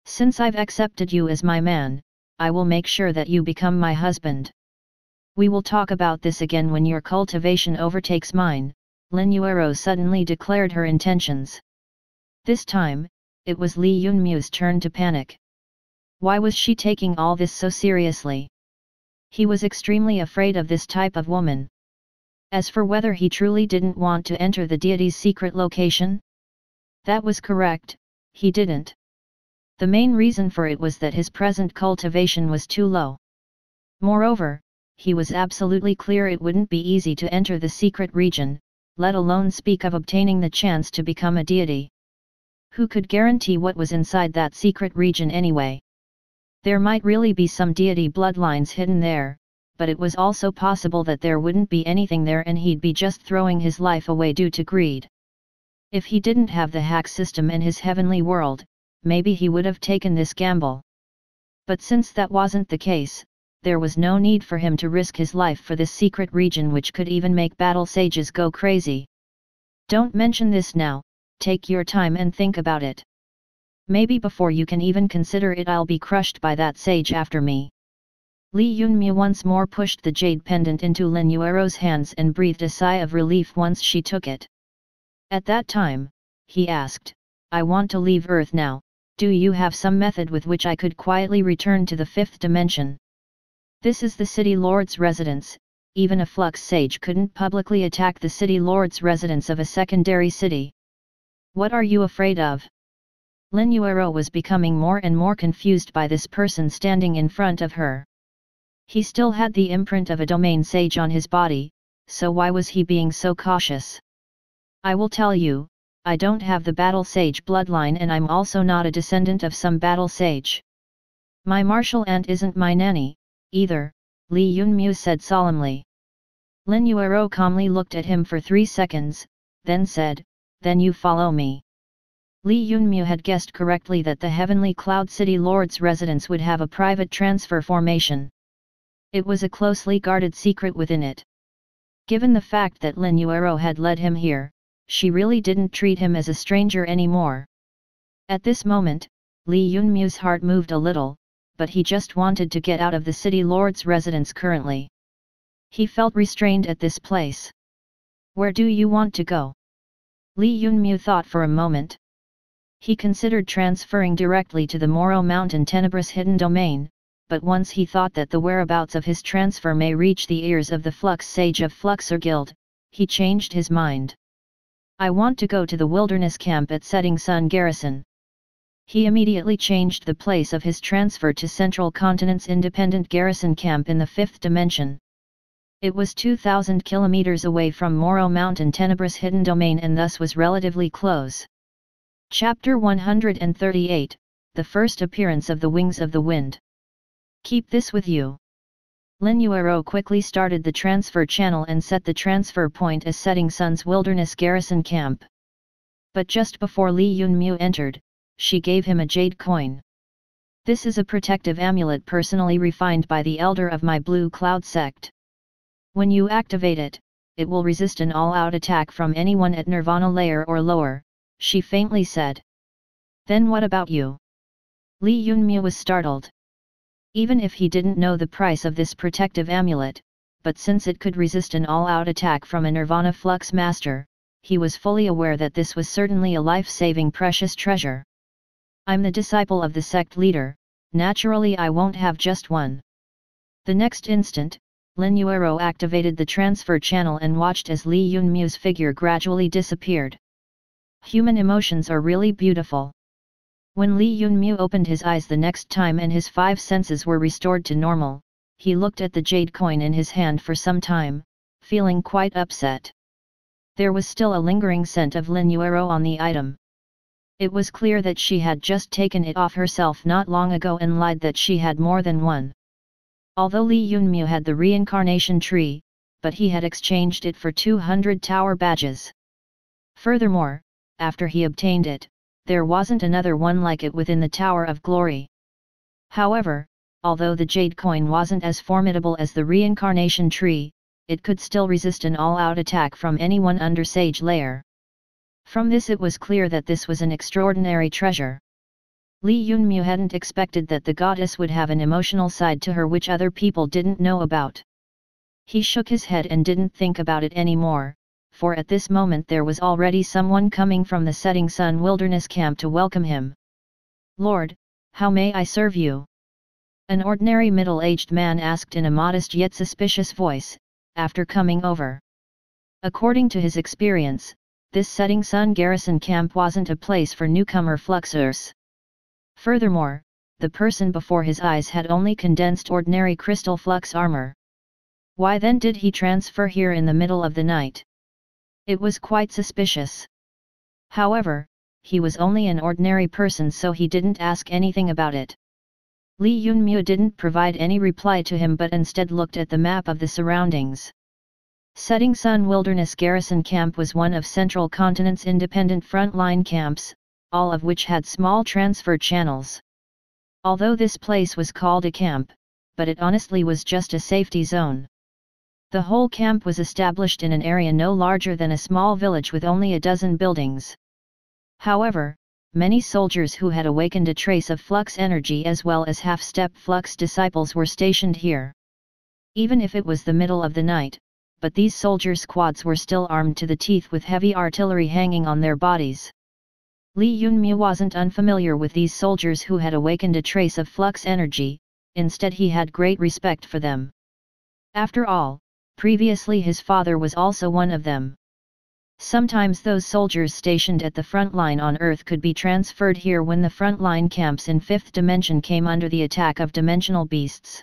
Since I've accepted you as my man, I will make sure that you become my husband. We will talk about this again when your cultivation overtakes mine, Lin Yuero suddenly declared her intentions. This time, it was Li Yunmu's turn to panic. Why was she taking all this so seriously? He was extremely afraid of this type of woman. As for whether he truly didn't want to enter the deity's secret location? That was correct, he didn't. The main reason for it was that his present cultivation was too low. Moreover, he was absolutely clear it wouldn't be easy to enter the secret region, let alone speak of obtaining the chance to become a deity. Who could guarantee what was inside that secret region anyway? There might really be some deity bloodlines hidden there, but it was also possible that there wouldn't be anything there and he'd be just throwing his life away due to greed. If he didn't have the H.A.C.K system in his heavenly world, maybe he would have taken this gamble. But since that wasn't the case, there was no need for him to risk his life for this secret region which could even make battle sages go crazy. Don't mention this now, take your time and think about it. Maybe before you can even consider it I'll be crushed by that sage after me. Li Yunmu once more pushed the jade pendant into Lin Yuero's hands and breathed a sigh of relief once she took it. At that time, he asked, I want to leave Earth now, do you have some method with which I could quietly return to the fifth dimension? This is the city lord's residence, even a flux sage couldn't publicly attack the city lord's residence of a secondary city. What are you afraid of? Lin Yuero was becoming more and more confused by this person standing in front of her. He still had the imprint of a domain sage on his body, so why was he being so cautious? I will tell you, I don't have the battle sage bloodline and I'm also not a descendant of some battle sage. My martial aunt isn't my nanny, either, Li Yunmu said solemnly. Lin Yuero calmly looked at him for 3 seconds, then said, then you follow me. Li Yunmu had guessed correctly that the Heavenly Cloud City Lord's residence would have a private transfer formation. It was a closely guarded secret within it. Given the fact that Lin Yuero had led him here, she really didn't treat him as a stranger anymore. At this moment, Li Yunmu's heart moved a little, but he just wanted to get out of the city lord's residence currently. He felt restrained at this place. Where do you want to go? Li Yunmu thought for a moment. He considered transferring directly to the Moro Mountain Tenebrous Hidden Domain, but once he thought that the whereabouts of his transfer may reach the ears of the Flux Sage of Fluxor Guild, he changed his mind. I want to go to the wilderness camp at Setting Sun Garrison. He immediately changed the place of his transfer to Central Continent's Independent Garrison Camp in the 5th dimension. It was 2,000 kilometers away from Moro Mountain Tenebrous Hidden Domain and thus was relatively close. Chapter 138, The First Appearance of the Wings of the Wind. Keep this with you. Lin Yuero quickly started the transfer channel and set the transfer point as Setting Sun's Wilderness Garrison Camp. But just before Li Yunmu entered, she gave him a jade coin. This is a protective amulet personally refined by the elder of my Blue Cloud sect. When you activate it, it will resist an all-out attack from anyone at Nirvana layer or lower, she faintly said. Then what about you? Li Yunmu was startled. Even if he didn't know the price of this protective amulet, but since it could resist an all-out attack from a Nirvana Flux Master, he was fully aware that this was certainly a life-saving precious treasure. I'm the disciple of the sect leader, naturally I won't have just one. The next instant, Lin Yuero activated the transfer channel and watched as Li Yunmu's figure gradually disappeared. Human emotions are really beautiful. When Li Yunmu opened his eyes the next time and his 5 senses were restored to normal, he looked at the jade coin in his hand for some time, feeling quite upset. There was still a lingering scent of Lin Yuero on the item. It was clear that she had just taken it off herself not long ago and lied that she had more than one. Although Li Yunmu had the reincarnation tree, but he had exchanged it for 200 tower badges. Furthermore, after he obtained it, there wasn't another one like it within the Tower of Glory. However, although the jade coin wasn't as formidable as the reincarnation tree, it could still resist an all-out attack from anyone under Sage layer. From this it was clear that this was an extraordinary treasure. Li Yunmu hadn't expected that the goddess would have an emotional side to her which other people didn't know about. He shook his head and didn't think about it anymore, for at this moment there was already someone coming from the Setting Sun Wilderness Camp to welcome him. Lord, how may I serve you? An ordinary middle-aged man asked in a modest yet suspicious voice, after coming over. According to his experience, this Setting Sun Garrison Camp wasn't a place for newcomer fluxers. Furthermore, the person before his eyes had only condensed ordinary crystal flux armor. Why then did he transfer here in the middle of the night? It was quite suspicious. However, he was only an ordinary person so he didn't ask anything about it. Li Yunmu didn't provide any reply to him but instead looked at the map of the surroundings. Setting Sun Wilderness Garrison Camp was one of Central Continent's independent frontline camps, all of which had small transfer channels. Although this place was called a camp, but it honestly was just a safety zone. The whole camp was established in an area no larger than a small village with only a dozen buildings. However, many soldiers who had awakened a trace of flux energy as well as half-step flux disciples were stationed here. Even if it was the middle of the night, but these soldier squads were still armed to the teeth with heavy artillery hanging on their bodies. Li Yunmu wasn't unfamiliar with these soldiers who had awakened a trace of flux energy, instead he had great respect for them. After all, previously his father was also one of them. Sometimes those soldiers stationed at the front line on Earth could be transferred here when the frontline camps in 5th dimension came under the attack of dimensional beasts.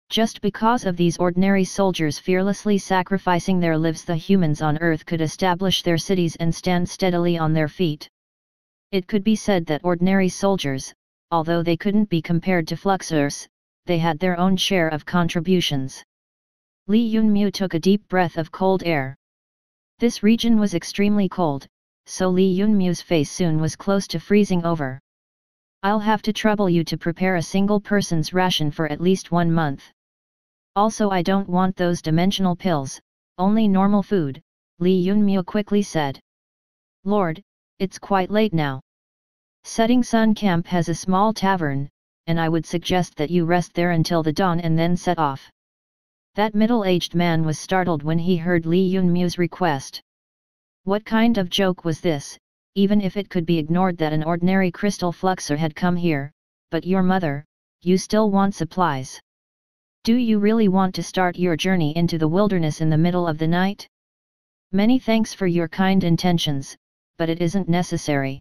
Just because of these ordinary soldiers fearlessly sacrificing their lives, the humans on Earth could establish their cities and stand steadily on their feet. It could be said that ordinary soldiers, although they couldn't be compared to fluxers, they had their own share of contributions. Li Yunmu took a deep breath of cold air. This region was extremely cold, so Li Yunmu's face soon was close to freezing over. I'll have to trouble you to prepare a single person's ration for at least 1 month. Also I don't want those dimensional pills, only normal food, Li Yunmu quickly said. Lord, it's quite late now. Setting Sun Camp has a small tavern, and I would suggest that you rest there until the dawn and then set off. That middle-aged man was startled when he heard Li Yunmu's request. What kind of joke was this, even if it could be ignored that an ordinary crystal fluxer had come here, but your mother, you still want supplies. Do you really want to start your journey into the wilderness in the middle of the night? Many thanks for your kind intentions, but it isn't necessary.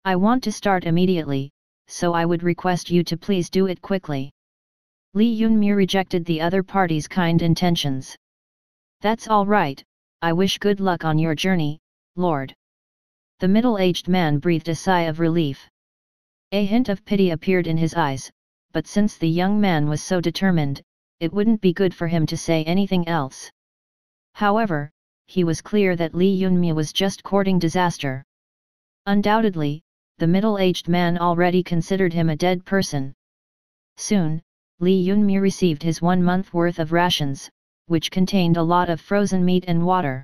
I want to start immediately, so I would request you to please do it quickly. Li Yunmu rejected the other party's kind intentions. That's all right, I wish good luck on your journey, Lord. The middle-aged man breathed a sigh of relief. A hint of pity appeared in his eyes, but since the young man was so determined, it wouldn't be good for him to say anything else. However, he was clear that Li Yunmu was just courting disaster. Undoubtedly, the middle-aged man already considered him a dead person. Soon, Li Yunmu received his 1 month worth of rations, which contained a lot of frozen meat and water.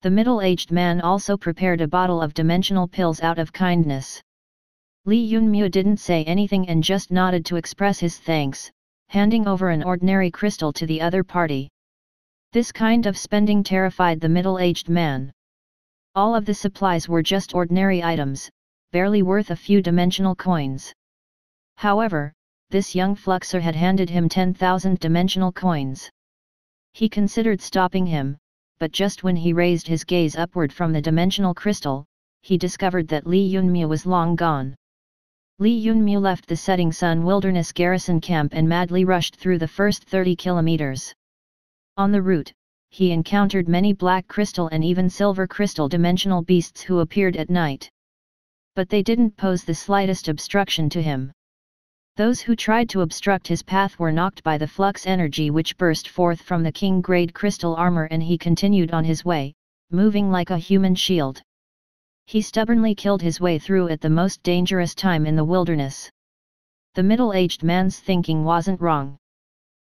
The middle-aged man also prepared a bottle of dimensional pills out of kindness. Li Yunmu didn't say anything and just nodded to express his thanks, handing over an ordinary crystal to the other party. This kind of spending terrified the middle-aged man. All of the supplies were just ordinary items, barely worth a few dimensional coins. However, this young fluxer had handed him 10,000 dimensional coins. He considered stopping him, but just when he raised his gaze upward from the dimensional crystal, he discovered that Li Yunmu was long gone. Li Yunmu left the setting sun wilderness garrison camp and madly rushed through the first 30 kilometers. On the route, he encountered many black crystal and even silver crystal dimensional beasts who appeared at night. But they didn't pose the slightest obstruction to him. Those who tried to obstruct his path were knocked by the flux energy which burst forth from the king-grade crystal armor, and he continued on his way, moving like a human shield. He stubbornly killed his way through at the most dangerous time in the wilderness. The middle-aged man's thinking wasn't wrong.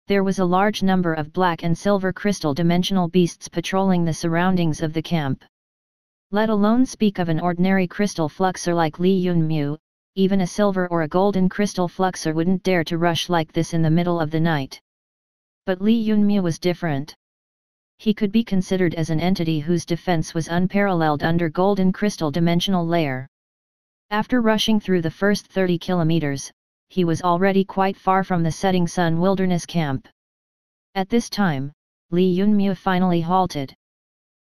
There was a large number of black and silver crystal dimensional beasts patrolling the surroundings of the camp. Let alone speak of an ordinary crystal fluxer like Li Yunmu, even a silver or a golden crystal fluxer wouldn't dare to rush like this in the middle of the night. But Li Yunmu was different. He could be considered as an entity whose defense was unparalleled under golden crystal dimensional layer. After rushing through the first 30 kilometers, he was already quite far from the setting sun wilderness camp. At this time, Li Yunmu finally halted.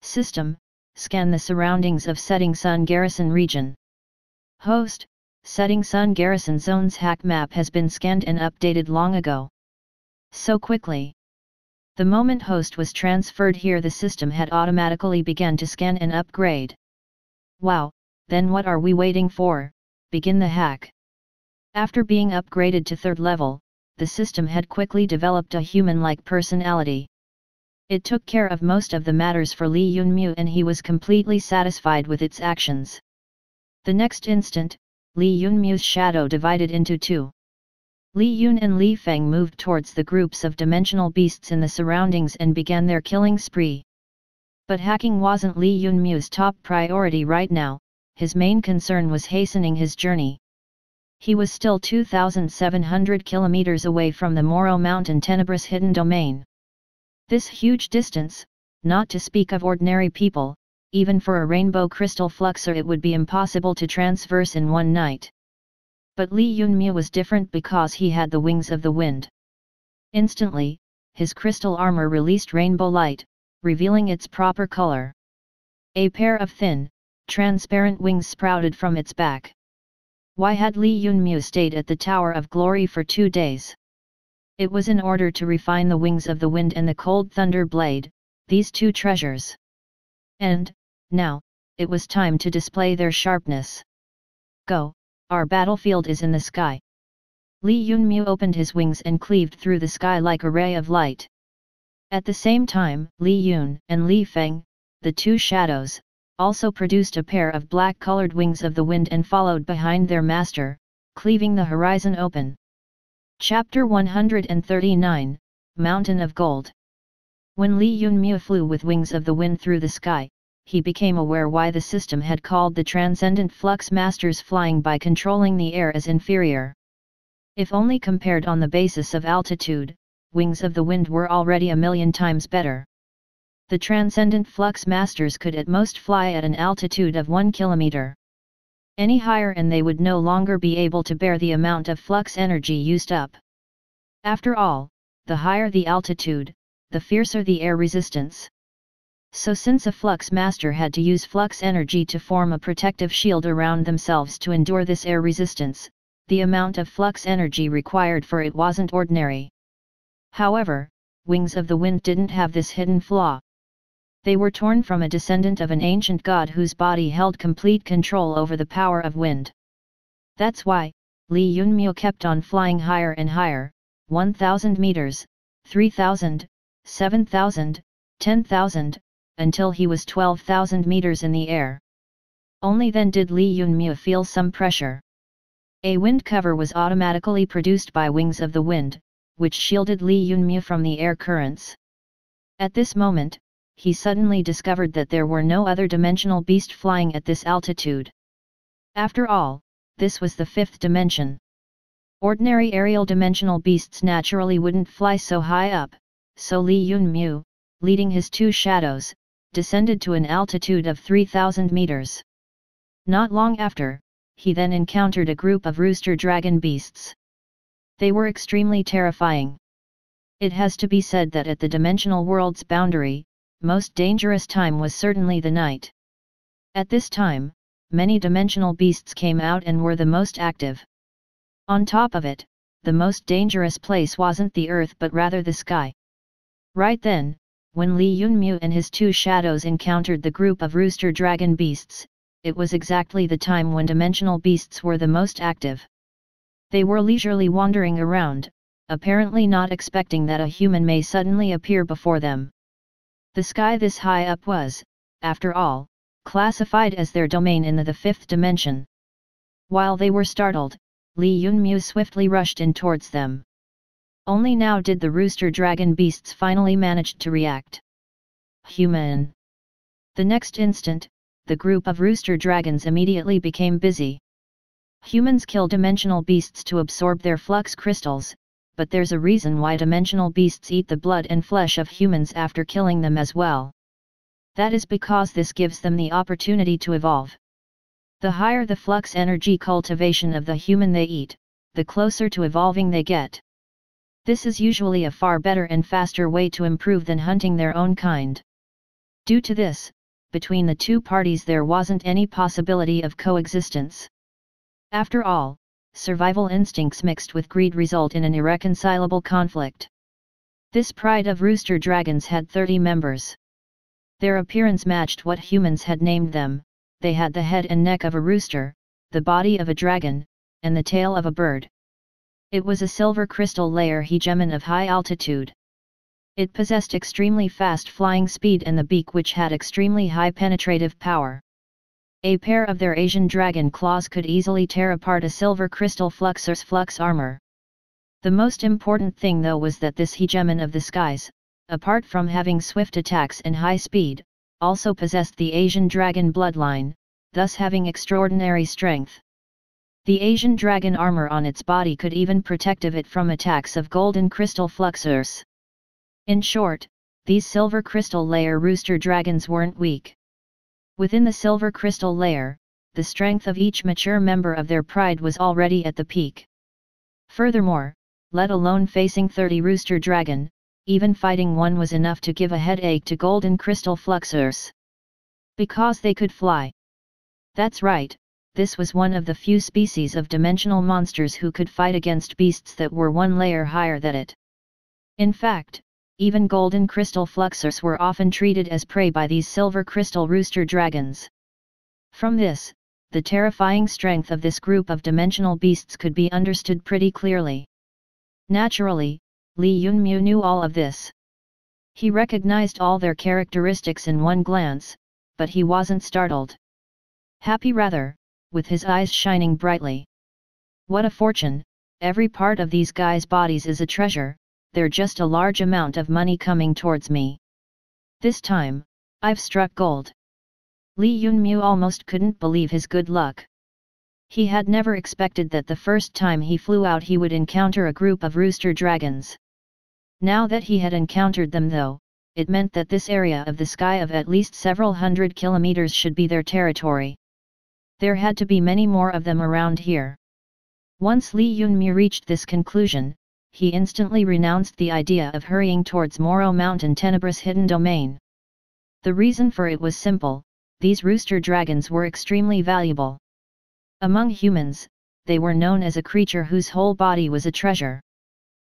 System, scan the surroundings of setting sun garrison region. Host, setting sun garrison zone's hack map has been scanned and updated long ago. So quickly. The moment host was transferred here, the system had automatically begun to scan and upgrade. Wow, then what are we waiting for? Begin the hack. After being upgraded to 3rd level, the system had quickly developed a human-like personality. It took care of most of the matters for Li Yunmu and he was completely satisfied with its actions. The next instant, Li Yunmu's shadow divided into two. Li Yun and Li Feng moved towards the groups of dimensional beasts in the surroundings and began their killing spree. But hacking wasn't Li Yunmu's top priority right now, his main concern was hastening his journey. He was still 2,700 kilometers away from the Moro Mountain Tenebrous hidden domain. This huge distance, not to speak of ordinary people, even for a rainbow crystal fluxer it would be impossible to traverse in one night. But Li Yunmu was different because he had the wings of the wind. Instantly, his crystal armor released rainbow light, revealing its proper color. A pair of thin, transparent wings sprouted from its back. Why had Li Yunmu stayed at the Tower of Glory for 2 days? It was in order to refine the wings of the wind and the cold thunder blade, these two treasures. And, now, it was time to display their sharpness. Go, our battlefield is in the sky. Li Yunmu opened his wings and cleaved through the sky like a ray of light. At the same time, Li Yun and Li Feng, the two shadows, also produced a pair of black-colored wings of the wind and followed behind their master, cleaving the horizon open. Chapter 139, Mountain of Gold. When Li Yunmu flew with wings of the wind through the sky, he became aware why the system had called the transcendent flux masters flying by controlling the air as inferior. If only compared on the basis of altitude, wings of the wind were already 1,000,000 times better. The transcendent flux masters could at most fly at an altitude of 1 kilometer. Any higher and they would no longer be able to bear the amount of flux energy used up. After all, the higher the altitude, the fiercer the air resistance. So since a flux master had to use flux energy to form a protective shield around themselves to endure this air resistance, the amount of flux energy required for it wasn't ordinary. However, wings of the wind didn't have this hidden flaw. They were torn from a descendant of an ancient god whose body held complete control over the power of wind. That's why, Li Yunmyo kept on flying higher and higher, 1,000 meters, 3,000, 7,000, 10,000, until he was 12,000 meters in the air. Only then did Li Yunmyo feel some pressure. A wind cover was automatically produced by wings of the wind, which shielded Li Yunmyo from the air currents. At this moment, he suddenly discovered that there were no other dimensional beast flying at this altitude. After all, this was the fifth dimension. Ordinary aerial dimensional beasts naturally wouldn't fly so high up, so Li Yunmyo, leading his two shadows, descended to an altitude of 3,000 meters. Not long after, he then encountered a group of rooster dragon beasts. They were extremely terrifying. It has to be said that at the dimensional world's boundary, most dangerous time was certainly the night. At this time, many dimensional beasts came out and were the most active. On top of it, the most dangerous place wasn't the earth but rather the sky. Right then, when Li Yunmyo and his two shadows encountered the group of rooster dragon beasts, it was exactly the time when dimensional beasts were the most active. They were leisurely wandering around, apparently not expecting that a human may suddenly appear before them. The sky this high up was, after all, classified as their domain in the fifth dimension. While they were startled, Li Yunmyo swiftly rushed in towards them. Only now did the rooster dragon beasts finally manage to react. Human! The next instant, the group of rooster dragons immediately became busy. Humans kill dimensional beasts to absorb their flux crystals, but there's a reason why dimensional beasts eat the blood and flesh of humans after killing them as well. That is because this gives them the opportunity to evolve. The higher the flux energy cultivation of the human they eat, the closer to evolving they get. This is usually a far better and faster way to improve than hunting their own kind. Due to this, between the two parties there wasn't any possibility of coexistence. After all, survival instincts mixed with greed result in an irreconcilable conflict. This pride of rooster dragons had 30 members. Their appearance matched what humans had named them. They had the head and neck of a rooster, the body of a dragon, and the tail of a bird. It was a silver crystal layer hegemon of high altitude. It possessed extremely fast flying speed and the beak which had extremely high penetrative power. A pair of their Asian dragon claws could easily tear apart a silver crystal fluxer's flux armor. The most important thing though was that this hegemon of the skies, apart from having swift attacks and high speed, also possessed the Asian dragon bloodline, thus having extraordinary strength. The Asian dragon armor on its body could even protect it from attacks of golden crystal fluxers. In short, these silver crystal layer rooster dragons weren't weak. Within the silver crystal layer, the strength of each mature member of their pride was already at the peak. Furthermore, let alone facing 30 rooster dragon, even fighting one was enough to give a headache to golden crystal fluxers. Because they could fly. That's right, this was one of the few species of dimensional monsters who could fight against beasts that were one layer higher than it. In fact, even golden crystal fluxers were often treated as prey by these silver crystal rooster dragons. From this, the terrifying strength of this group of dimensional beasts could be understood pretty clearly. Naturally, Li Yunmyo knew all of this. He recognized all their characteristics in one glance, but he wasn't startled. Happy rather, with his eyes shining brightly. What a fortune, every part of these guys' bodies is a treasure, they're just a large amount of money coming towards me. This time, I've struck gold. Li Yunmyo almost couldn't believe his good luck. He had never expected that the first time he flew out he would encounter a group of rooster dragons. Now that he had encountered them though, it meant that this area of the sky of at least several hundred kilometers should be their territory. There had to be many more of them around here. Once Li Yunmyo reached this conclusion, he instantly renounced the idea of hurrying towards Moro Mountain Tenebra's hidden domain. The reason for it was simple, these rooster dragons were extremely valuable. Among humans, they were known as a creature whose whole body was a treasure.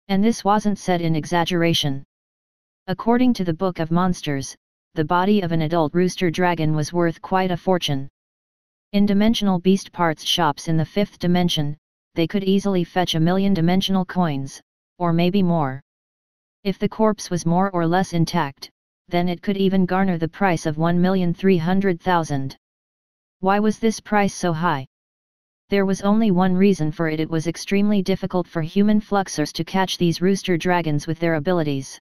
And this wasn't said in exaggeration. According to the Book of Monsters, the body of an adult rooster dragon was worth quite a fortune. In dimensional beast parts shops in the 5th dimension, they could easily fetch 1,000,000 dimensional coins, or maybe more. If the corpse was more or less intact, then it could even garner the price of 1,300,000. Why was this price so high? There was only one reason for it: it was extremely difficult for human fluxers to catch these rooster dragons with their abilities.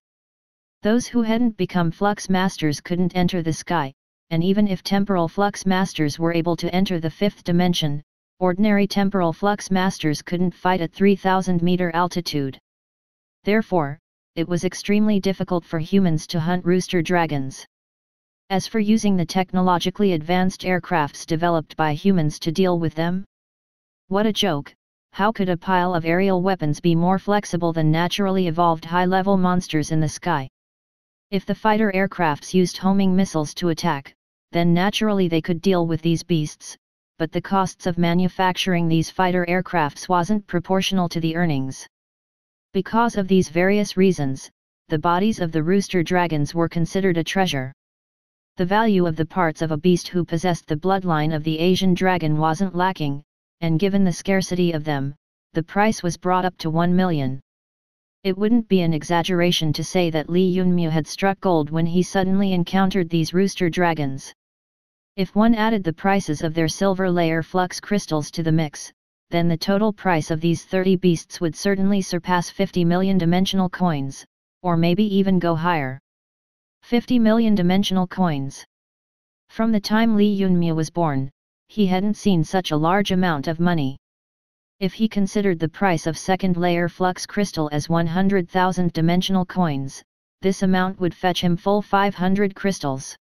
Those who hadn't become flux masters couldn't enter the sky, and even if temporal flux masters were able to enter the 5th dimension, ordinary temporal flux masters couldn't fight at 3,000-meter altitude. Therefore, it was extremely difficult for humans to hunt rooster dragons. As for using the technologically advanced aircrafts developed by humans to deal with them, what a joke! How could a pile of aerial weapons be more flexible than naturally evolved high-level monsters in the sky? If the fighter aircrafts used homing missiles to attack, then naturally they could deal with these beasts, but the costs of manufacturing these fighter aircrafts wasn't proportional to the earnings. Because of these various reasons, the bodies of the rooster dragons were considered a treasure. The value of the parts of a beast who possessed the bloodline of the Asian dragon wasn't lacking, and given the scarcity of them, the price was brought up to 1 million. It wouldn't be an exaggeration to say that Li Yunmu had struck gold when he suddenly encountered these rooster dragons. If one added the prices of their silver layer flux crystals to the mix, then the total price of these 30 beasts would certainly surpass 50 million dimensional coins, or maybe even go higher. 50 million dimensional coins. From the time Li Yunmu was born, he hadn't seen such a large amount of money. If he considered the price of second-layer flux crystal as 100,000 dimensional coins, this amount would fetch him full 500 crystals.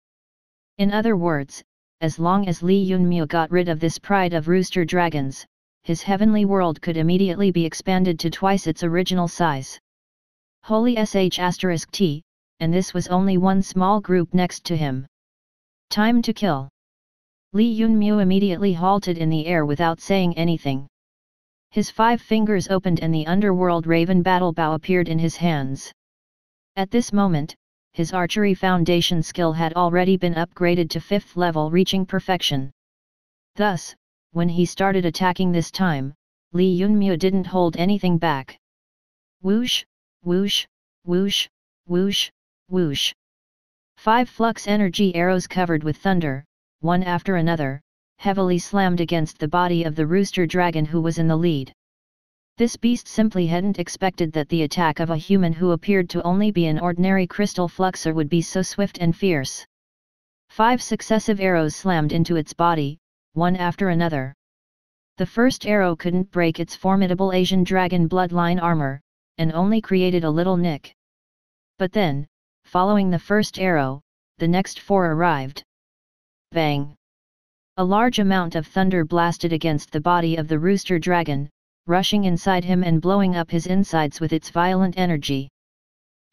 In other words, as long as Li Yunmu got rid of this pride of rooster dragons, his heavenly world could immediately be expanded to twice its original size. Holy S.H.A.D.W, and this was only one small group next to him. Time to kill. Li Yunmu immediately halted in the air without saying anything. His 5 fingers opened and the underworld raven battle bow appeared in his hands. At this moment, his archery foundation skill had already been upgraded to 5th level, reaching perfection. Thus, when he started attacking this time, Li Yunmu didn't hold anything back. Whoosh, whoosh, whoosh, whoosh, whoosh. 5 flux energy arrows covered with thunder, one after another, heavily slammed against the body of the rooster dragon who was in the lead. This beast simply hadn't expected that the attack of a human who appeared to only be an ordinary crystal fluxer would be so swift and fierce. 5 successive arrows slammed into its body, one after another. The first arrow couldn't break its formidable Asian dragon bloodline armor, and only created a little nick. But then, following the first arrow, the next 4 arrived. Bang! A large amount of thunder blasted against the body of the rooster dragon, rushing inside him and blowing up his insides with its violent energy.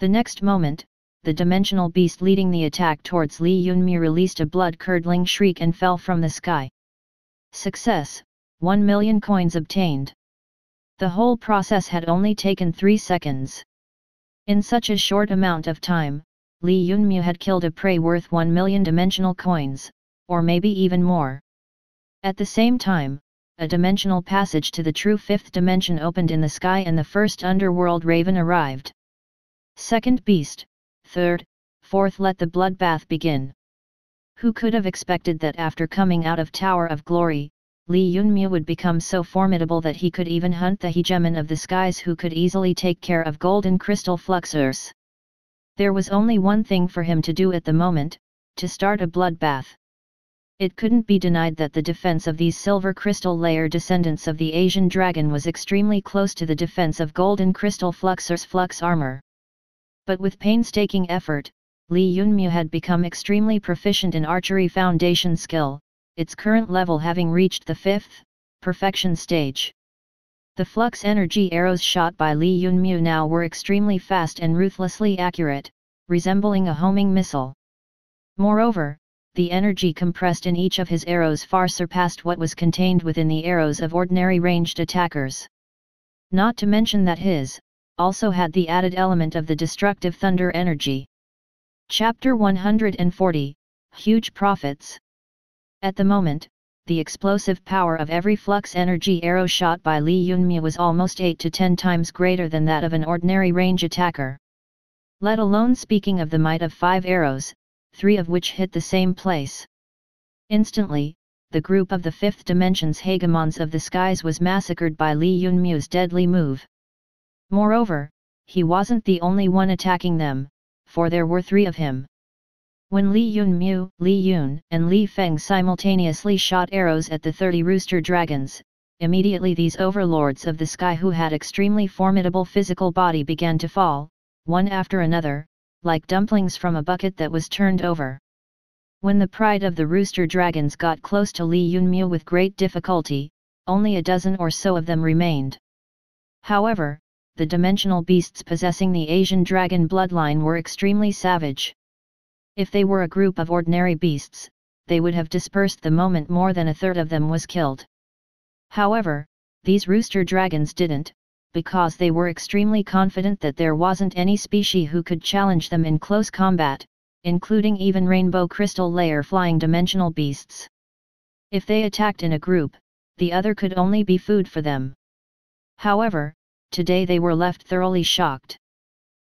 The next moment, the dimensional beast leading the attack towards Li Yunmu released a blood-curdling shriek and fell from the sky. Success, 1 million coins obtained. The whole process had only taken 3 seconds. In such a short amount of time, Li Yunmu had killed a prey worth 1 million dimensional coins, or maybe even more. At the same time, a dimensional passage to the true 5th dimension opened in the sky and the first underworld raven arrived. Second beast, third, fourth, let the bloodbath begin. Who could have expected that after coming out of Tower of Glory, Li Yunmu would become so formidable that he could even hunt the hegemon of the skies who could easily take care of golden crystal fluxers? There was only one thing for him to do at the moment, to start a bloodbath. It couldn't be denied that the defense of these silver crystal layer descendants of the Asian dragon was extremely close to the defense of golden crystal fluxers' flux armor. But with painstaking effort, Li Yunmu had become extremely proficient in archery foundation skill, its current level having reached the 5th, perfection stage. The flux energy arrows shot by Li Yunmu now were extremely fast and ruthlessly accurate, resembling a homing missile. Moreover, the energy compressed in each of his arrows far surpassed what was contained within the arrows of ordinary ranged attackers. Not to mention that his also had the added element of the destructive thunder energy. Chapter 140, Huge Profits. At the moment, the explosive power of every flux energy arrow shot by Li Yunmu was almost 8 to 10 times greater than that of an ordinary range attacker. Let alone speaking of the might of 5 arrows, 3 of which hit the same place. Instantly, the group of the fifth dimension's hegemons of the skies was massacred by Li Yunmu's deadly move. Moreover, he wasn't the only one attacking them, for there were 3 of him. When Li Yunmu, Li Yun, and Li Feng simultaneously shot arrows at the 30 rooster dragons, immediately these overlords of the sky who had extremely formidable physical body began to fall, one after another, like dumplings from a bucket that was turned over. When the pride of the rooster dragons got close to Li Yunmu with great difficulty, only a dozen or so of them remained. However, the dimensional beasts possessing the Asian dragon bloodline were extremely savage. If they were a group of ordinary beasts, they would have dispersed the moment more than a third of them was killed. However, these rooster dragons didn't, because they were extremely confident that there wasn't any species who could challenge them in close combat, including even rainbow crystal layer flying dimensional beasts. If they attacked in a group, the other could only be food for them. However, today they were left thoroughly shocked.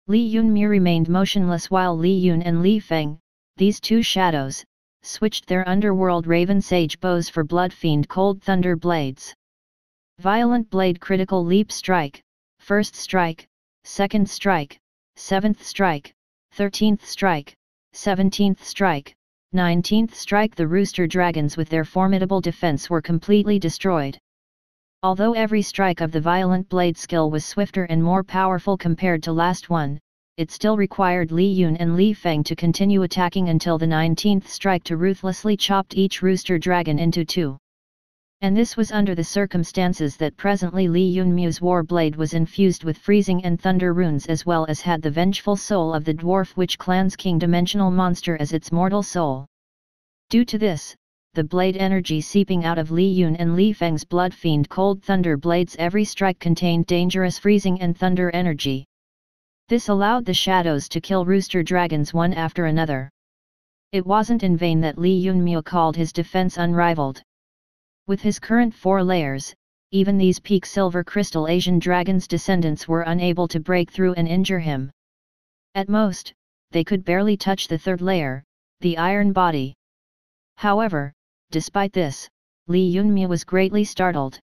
Li Yunmu remained motionless while Li Yun and Li Feng, these 2 shadows, switched their underworld raven sage bows for blood fiend cold thunder blades. Violent blade critical leap strike, first strike, second strike, 7th strike, 13th strike, 17th strike, 19th strike. The rooster dragons with their formidable defense were completely destroyed. Although every strike of the violent blade skill was swifter and more powerful compared to last one, it still required Li Yun and Li Feng to continue attacking until the 19th strike to ruthlessly chopped each rooster dragon into 2. And this was under the circumstances that presently Li Yunmu's war blade was infused with freezing and thunder runes as well as had the vengeful soul of the dwarf witch clan's king dimensional monster as its mortal soul. Due to this, the blade energy seeping out of Li Yun and Li Feng's blood fiend cold thunder blades, every strike contained dangerous freezing and thunder energy. This allowed the shadows to kill rooster dragons one after another. It wasn't in vain that Li Yunmu called his defense unrivaled. With his current 4 layers, even these peak silver crystal Asian dragon's descendants were unable to break through and injure him. At most, they could barely touch the 3rd layer, the iron body. However, despite this, Li Yunmu was greatly startled.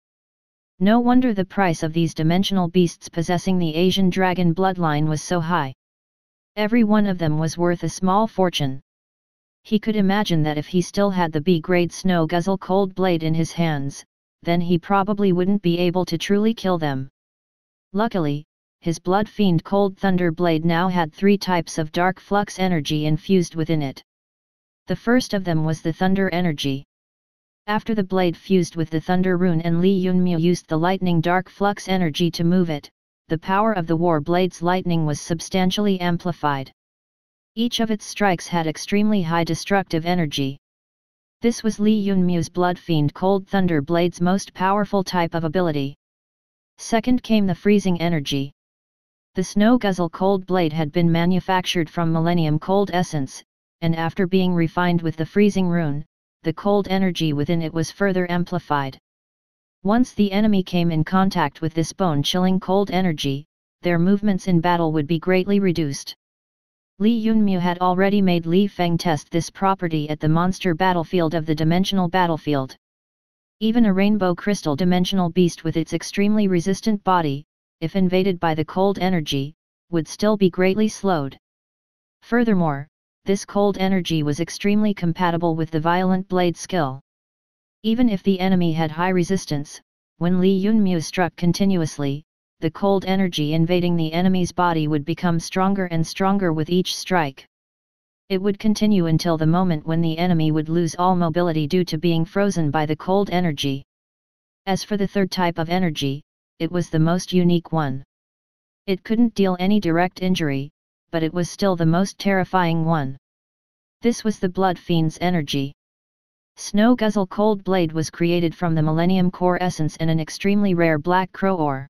No wonder the price of these dimensional beasts possessing the Asian dragon bloodline was so high. Every one of them was worth a small fortune. He could imagine that if he still had the B-grade snow guzzle cold blade in his hands, then he probably wouldn't be able to truly kill them. Luckily, his blood fiend cold thunder blade now had 3 types of dark flux energy infused within it. The first of them was the thunder energy. After the blade fused with the thunder rune and Li Yunmu used the lightning dark flux energy to move it, the power of the war blade's lightning was substantially amplified. Each of its strikes had extremely high destructive energy. This was Li Yunmu's blood fiend cold thunder blade's most powerful type of ability. Second came the freezing energy. The snow guzzle cold blade had been manufactured from Millennium Cold Essence, and after being refined with the freezing rune, the cold energy within it was further amplified. Once the enemy came in contact with this bone-chilling cold energy, their movements in battle would be greatly reduced. Li Yunmu had already made Li Feng test this property at the monster battlefield of the dimensional battlefield. Even a rainbow crystal dimensional beast with its extremely resistant body, if invaded by the cold energy, would still be greatly slowed. Furthermore, this cold energy was extremely compatible with the violent blade skill. Even if the enemy had high resistance, when Li Yunmu struck continuously, the cold energy invading the enemy's body would become stronger and stronger with each strike. It would continue until the moment when the enemy would lose all mobility due to being frozen by the cold energy. As for the third type of energy, it was the most unique one. It couldn't deal any direct injury, but it was still the most terrifying one. This was the Blood Fiend's energy. Snow Guzzle Cold Blade was created from the Millennium Core Essence and an extremely rare black crow ore.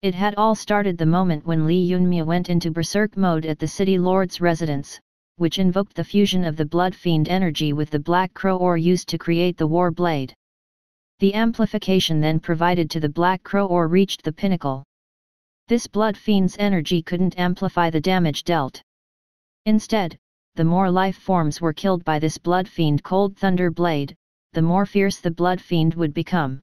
It had all started the moment when Li Yunmu went into berserk mode at the City Lord's residence, which invoked the fusion of the Blood Fiend energy with the Black Crow ore used to create the War Blade. The amplification then provided to the Black Crow ore reached the pinnacle. This Blood Fiend's energy couldn't amplify the damage dealt. Instead, the more life forms were killed by this Blood Fiend Cold Thunder Blade, the more fierce the Blood Fiend would become.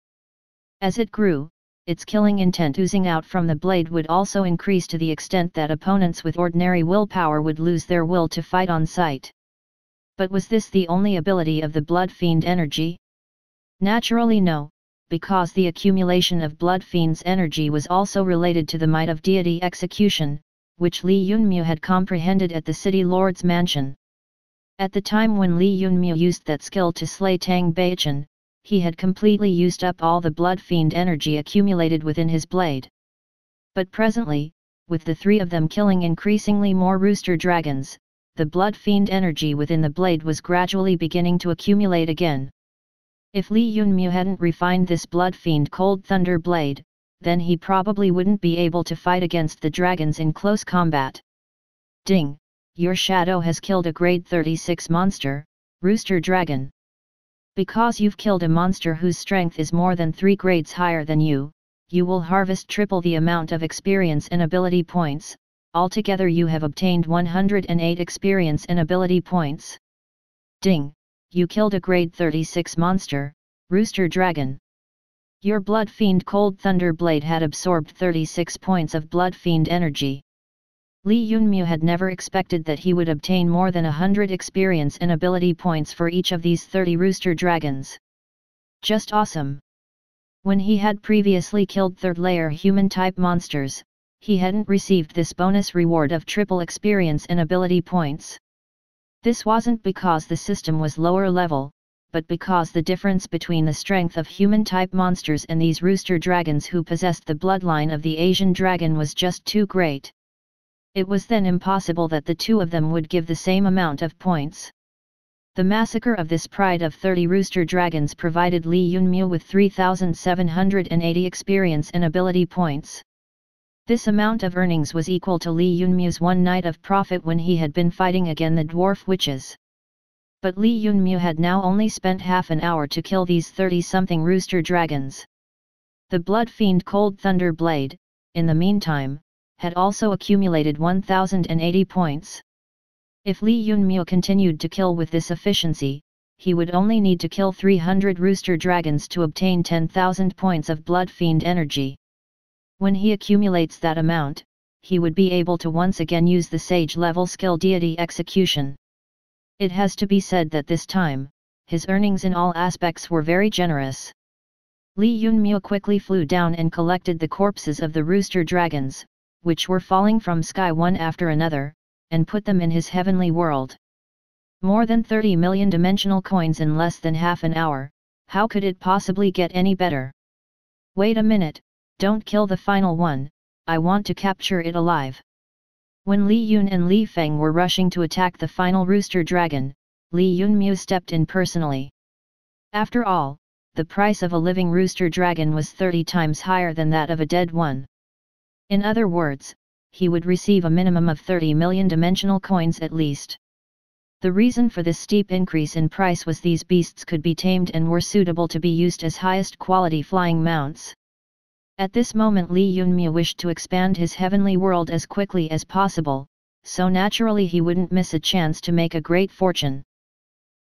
As it grew, its killing intent oozing out from the blade would also increase to the extent that opponents with ordinary willpower would lose their will to fight on sight. But was this the only ability of the Blood Fiend energy? Naturally no, because the accumulation of Blood Fiend's energy was also related to the might of deity execution, which Li Yunmu had comprehended at the City Lord's mansion. At the time when Li Yunmu used that skill to slay Tang Baichen, he had completely used up all the Blood Fiend energy accumulated within his blade. But presently, with the three of them killing increasingly more rooster dragons, the Blood Fiend energy within the blade was gradually beginning to accumulate again. If Li Yunmu hadn't refined this Blood Fiend Cold Thunder Blade, then he probably wouldn't be able to fight against the dragons in close combat. Ding! Your shadow has killed a grade 36 monster, Rooster Dragon. Because you've killed a monster whose strength is more than 3 grades higher than you will harvest triple the amount of experience and ability points. Altogether you have obtained 108 experience and ability points. Ding! You killed a grade 36 monster, Rooster Dragon. Your Blood Fiend Cold Thunder Blade had absorbed 36 points of Blood Fiend energy. Li Yunmu had never expected that he would obtain more than 100 experience and ability points for each of these 30 rooster dragons. Just awesome! When he had previously killed third-layer human-type monsters, he hadn't received this bonus reward of triple experience and ability points. This wasn't because the system was lower level, but because the difference between the strength of human-type monsters and these rooster dragons who possessed the bloodline of the Asian dragon was just too great. It was then impossible that the two of them would give the same amount of points. The massacre of this pride of 30 rooster dragons provided Li Yunmu with 3,780 experience and ability points. This amount of earnings was equal to Li Yunmu's one night of profit when he had been fighting against the dwarf witches. But Li Yunmu had now only spent half an hour to kill these 30-something rooster dragons. The Blood Fiend Cold Thunder Blade, in the meantime, had also accumulated 1,080 points. If Li Yunmu continued to kill with this efficiency, he would only need to kill 300 rooster dragons to obtain 10,000 points of Blood Fiend energy. When he accumulates that amount, he would be able to once again use the Sage-level skill Deity Execution. It has to be said that this time, his earnings in all aspects were very generous. Li Yunmu quickly flew down and collected the corpses of the rooster dragons, which were falling from sky one after another, and put them in his heavenly world. More than 30 million dimensional coins in less than half an hour, how could it possibly get any better? Wait a minute, don't kill the final one, I want to capture it alive. When Li Yun and Li Feng were rushing to attack the final rooster dragon, Li Yunmu stepped in personally. After all, the price of a living rooster dragon was 30 times higher than that of a dead one. In other words, he would receive a minimum of 30 million dimensional coins at least. The reason for this steep increase in price was these beasts could be tamed and were suitable to be used as highest quality flying mounts. At this moment Li Yunmu wished to expand his heavenly world as quickly as possible, so naturally he wouldn't miss a chance to make a great fortune.